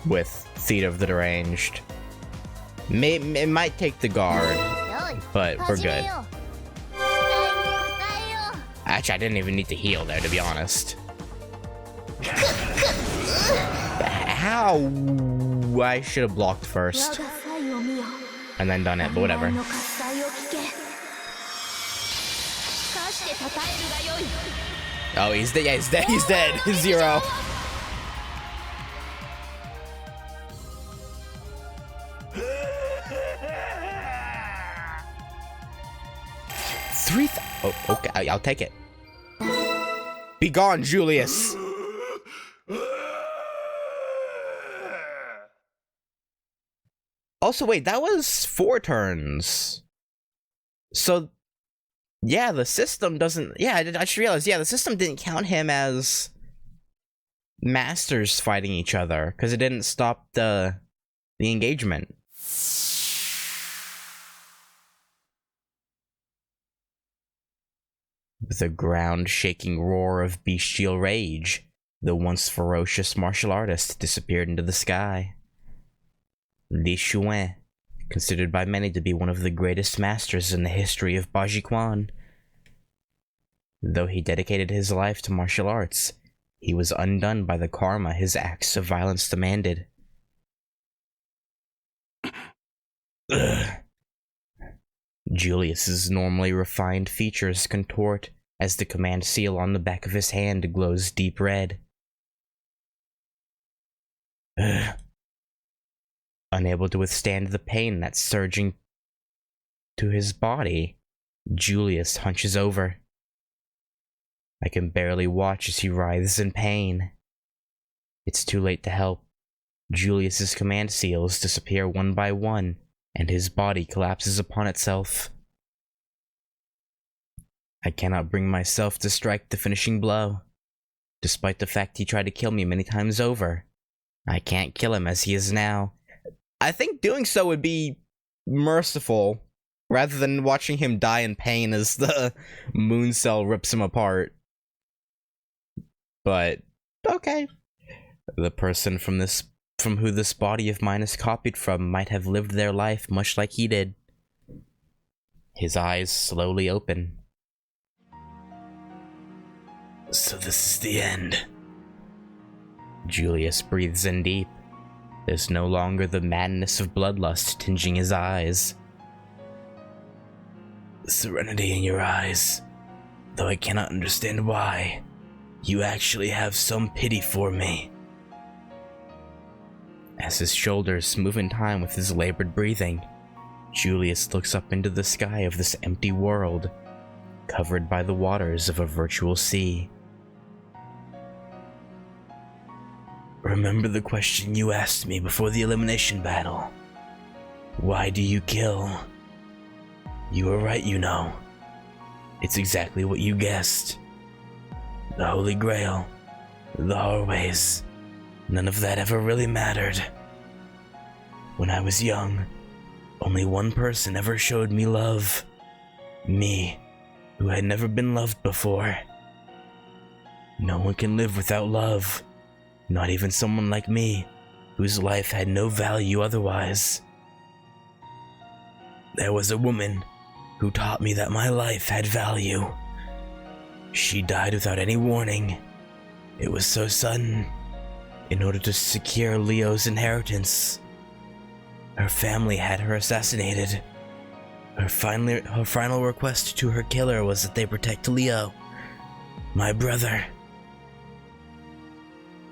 with Theater of the Deranged. It might take the guard, but we're good. Actually, I didn't even need to heal there, to be honest. How? I should have blocked first. And then done it, but whatever. Oh, he's dead. Yeah, he's dead. He's dead. 0. Oh, okay. I'll take it. Be gone, Julius. Also, wait, that was 4 turns. So, yeah, the system doesn't... Yeah, I just realized, yeah, the system didn't count him as masters fighting each other, because it didn't stop the engagement. With a ground-shaking roar of bestial rage, the once ferocious martial artist disappeared into the sky. Li Xuan, considered by many to be one of the greatest masters in the history of Bajiquan. Though he dedicated his life to martial arts, he was undone by the karma his acts of violence demanded. Julius's normally refined features contort as the command seal on the back of his hand glows deep red. Unable to withstand the pain that's surging to his body, Julius hunches over. I can barely watch as he writhes in pain. It's too late to help. Julius's command seals disappear one by one, and his body collapses upon itself. I cannot bring myself to strike the finishing blow. Despite the fact he tried to kill me many times over, I can't kill him as he is now. I think doing so would be merciful, rather than watching him die in pain as the moon cell rips him apart. But, okay. The person from who this body of mine is copied from might have lived their life much like he did. His eyes slowly open. So this is the end. Julius breathes in deep. There's no longer the madness of bloodlust tinging his eyes. Serenity in your eyes. Though I cannot understand why, you actually have some pity for me. As his shoulders move in time with his labored breathing, Julius looks up into the sky of this empty world, covered by the waters of a virtual sea. Remember the question you asked me before the elimination battle? Why do you kill? You were right, you know. It's exactly what you guessed. The Holy Grail, the hallways, none of that ever really mattered. When I was young, only one person ever showed me love. Me, who had never been loved before. No one can live without love. Not even someone like me, whose life had no value otherwise. There was a woman who taught me that my life had value. She died without any warning. It was so sudden. In order to secure Leo's inheritance, her family had her assassinated. Her final request to her killer was that they protect Leo, my brother.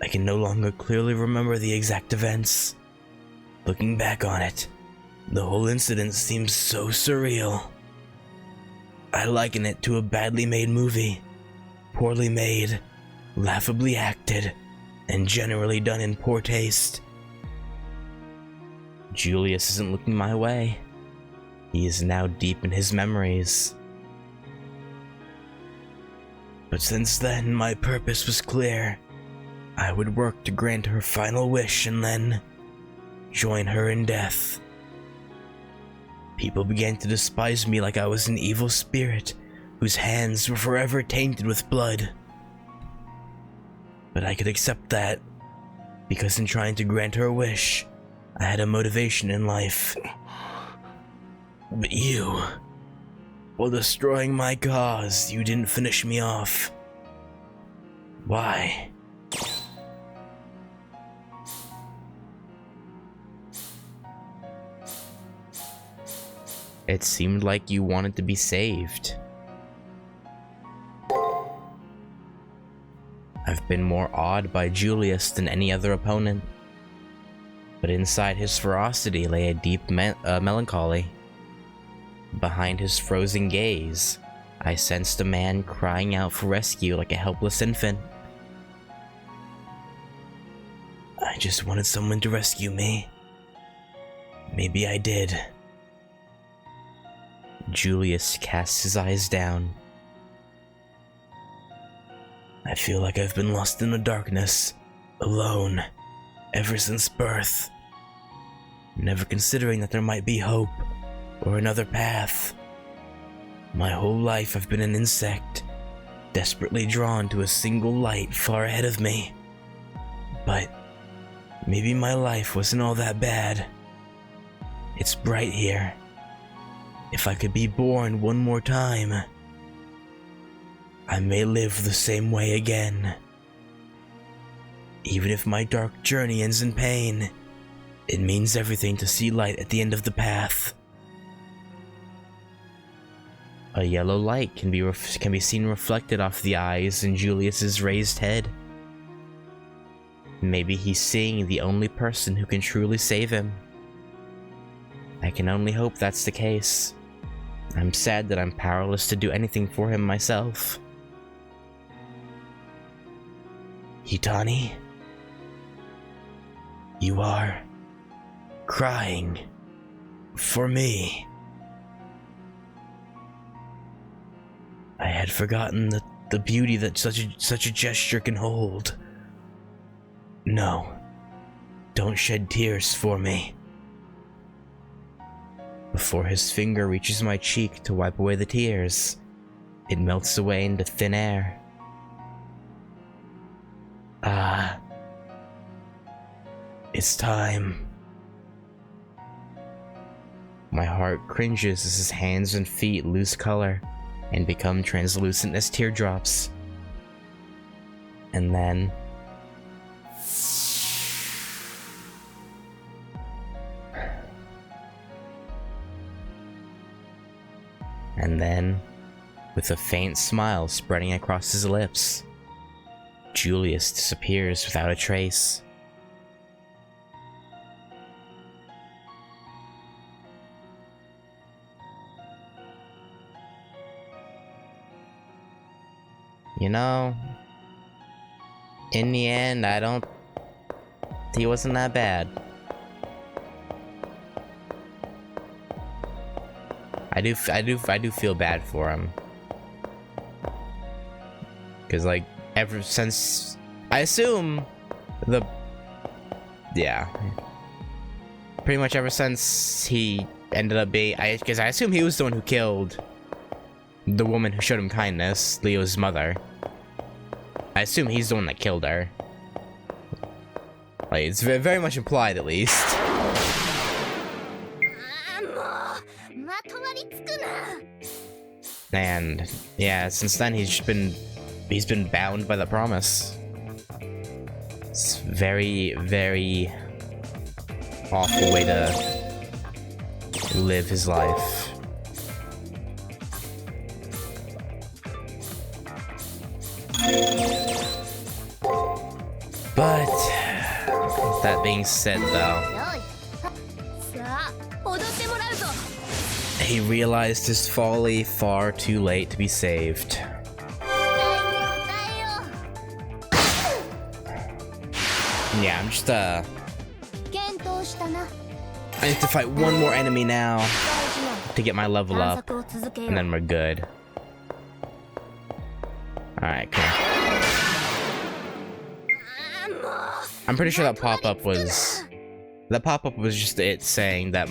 I can no longer clearly remember the exact events. Looking back on it, the whole incident seems so surreal. I liken it to a badly made movie. Poorly made, laughably acted, and generally done in poor taste. Julius isn't looking my way. He is now deep in his memories. But since then, my purpose was clear. I would work to grant her final wish and then join her in death. People began to despise me like I was an evil spirit whose hands were forever tainted with blood. But I could accept that, because in trying to grant her wish, I had a motivation in life. But you, while destroying my cause, you didn't finish me off. Why? It seemed like you wanted to be saved. I've been more awed by Julius than any other opponent. But inside his ferocity lay a deep melancholy. Behind his frozen gaze, I sensed a man crying out for rescue like a helpless infant. I just wanted someone to rescue me. Maybe I did. Julius casts his eyes down. I feel like I've been lost in the darkness, alone, ever since birth. Never considering that there might be hope, or another path. My whole life I've been an insect, desperately drawn to a single light far ahead of me. But maybe my life wasn't all that bad. It's bright here. If I could be born one more time, I may live the same way again. Even if my dark journey ends in pain, it means everything to see light at the end of the path. A yellow light can be seen reflected off the eyes in Julius's raised head. Maybe he's seeing the only person who can truly save him. I can only hope that's the case. I'm sad that I'm powerless to do anything for him myself. Hitani, you are crying for me. I had forgotten the beauty that such a gesture can hold. No, don't shed tears for me. Before his finger reaches my cheek to wipe away the tears, it melts away into thin air. Ah, it's time. My heart cringes as his hands and feet lose color and become translucent as teardrops. And then with a faint smile spreading across his lips, Julius disappears without a trace. You know, in the end, he wasn't that bad. I do feel bad for him. 'Cause like, ever since, I assume pretty much ever since he ended up being, because I assume he was the one who killed the woman who showed him kindness, Leo's mother. I assume he's the one that killed her. Like, it's very much implied, at least. And yeah, since then he's been bound by the promise. It's very, very awful way to live his life. But that being said, though, he realized his folly far too late to be saved. Yeah, I'm just I need to fight one more enemy now to get my level up, and then we're good. Alright, cool. I'm pretty sure that pop-up was just it saying that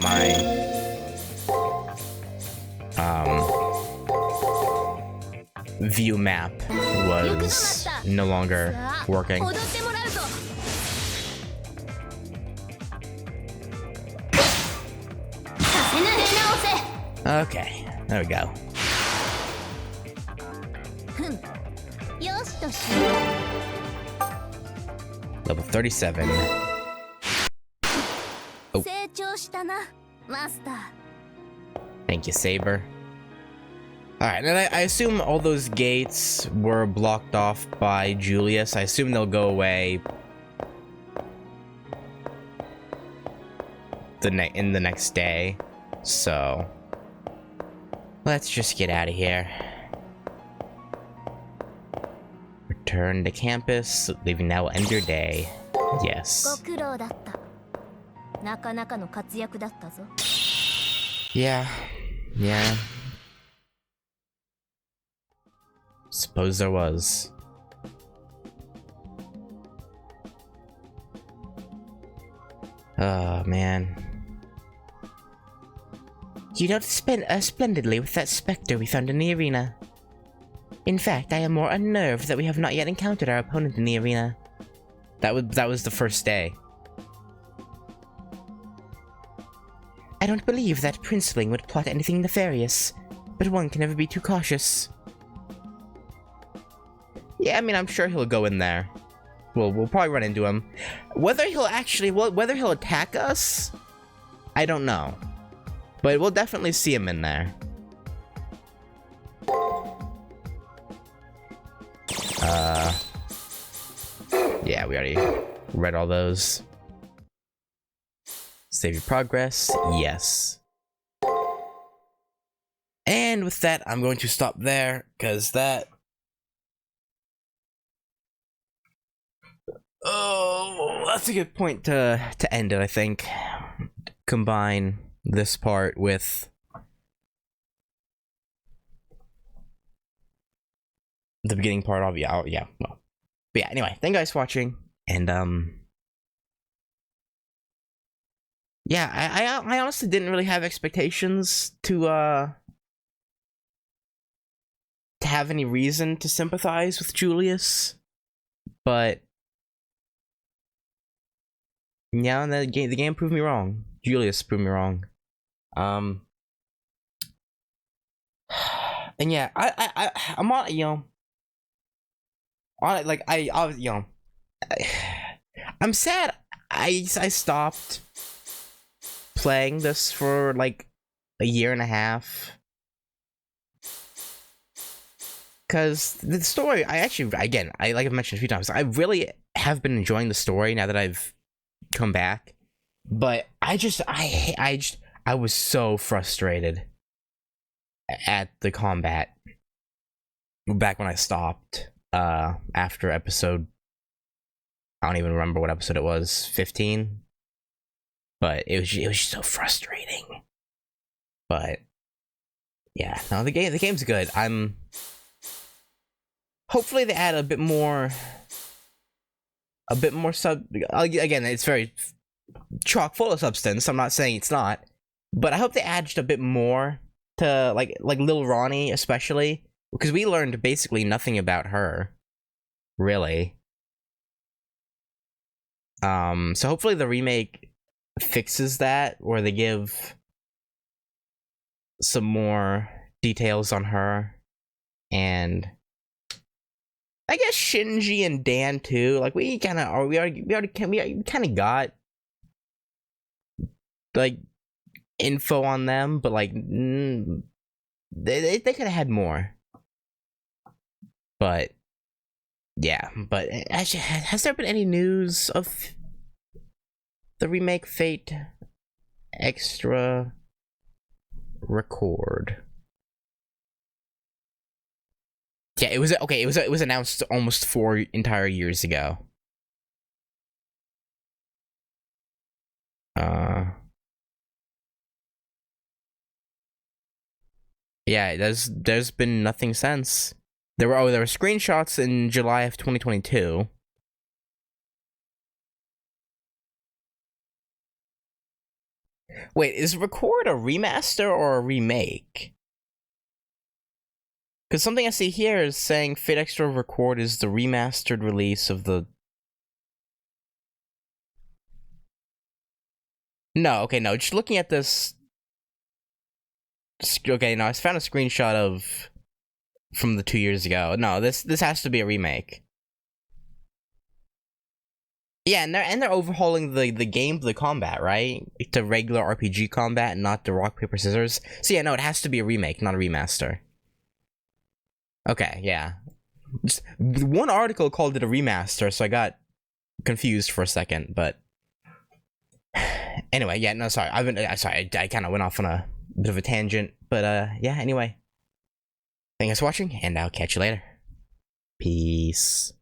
view map was no longer working. 踊ってもらうぞ。させぬ出直せ。 Okay, there we go. ふん。よしとしよ Level 37. う。 Oh. 成長したな、マスター。 Thank you, Saber. Alright, and I assume all those gates were blocked off by Julius. I assume they'll go away in the next day. So let's just get out of here. Return to campus. Leaving now will end your day. ご Yes. 苦労だった。なかなかの活躍だったぞ。 Yeah. Yeah. Suppose there was. Oh, man. You dealt splendidly with that Specter we found in the arena. In fact, I am more unnerved that we have not yet encountered our opponent in the arena. That was the first day. I don't believe that princeling would plot anything nefarious, but one can never be too cautious. Yeah, I mean, I'm sure he'll go in there. We'll probably run into him. Whether he'll attack us, I don't know. But we'll definitely see him in there. Yeah, we already read all those. Save your progress, yes. And with that, I'm going to stop there, because that... Oh, that's a good point to end it, I think. Combine this part with the beginning part of yeah, well. But yeah, anyway, thank you guys for watching, and yeah, I honestly didn't really have expectations to have any reason to sympathize with Julius, but yeah, the game proved me wrong. Julius proved me wrong. And yeah, I'm on, you know, on it, like I was, you know, I'm sad I stopped playing this for like a year and a half, because the story, I like I've mentioned a few times, I really have been enjoying the story now that I've come back, but I was so frustrated at the combat back when I stopped after episode, I don't even remember what episode it was, 15, but it was just so frustrating. But yeah, no, the game's good. Hopefully they add a bit more again, it's very chock full of substance, I'm not saying it's not, but I hope they add just a bit more to like Lil Ronnie, especially because we learned basically nothing about her, really. So hopefully the remake fixes that, or they give some more details on her, and I guess Shinji and Dan too. Like we kind of got like info on them, but like they could have had more. But yeah, but actually, has there been any news of the remake Fate Extra Record? Yeah, it was okay. It was announced almost 4 entire years ago. Yeah, there's been nothing since. There were screenshots in July of 2022. Wait, is Record a remaster or a remake? Because something I see here is saying Fate Extra Record is the remastered release of the... No, okay, no, just looking at this... Okay, no, I found a screenshot of... from the 2 years ago. No, this has to be a remake. Yeah, and they're overhauling the game, the combat, right? To regular RPG combat, not the rock, paper, scissors. So yeah, no, it has to be a remake, not a remaster. Okay, yeah. Just, one article called it a remaster, so I got confused for a second, but... Anyway, yeah, no, sorry. I kind of went off on a bit of a tangent, but yeah, anyway. Thanks for watching, and I'll catch you later. Peace.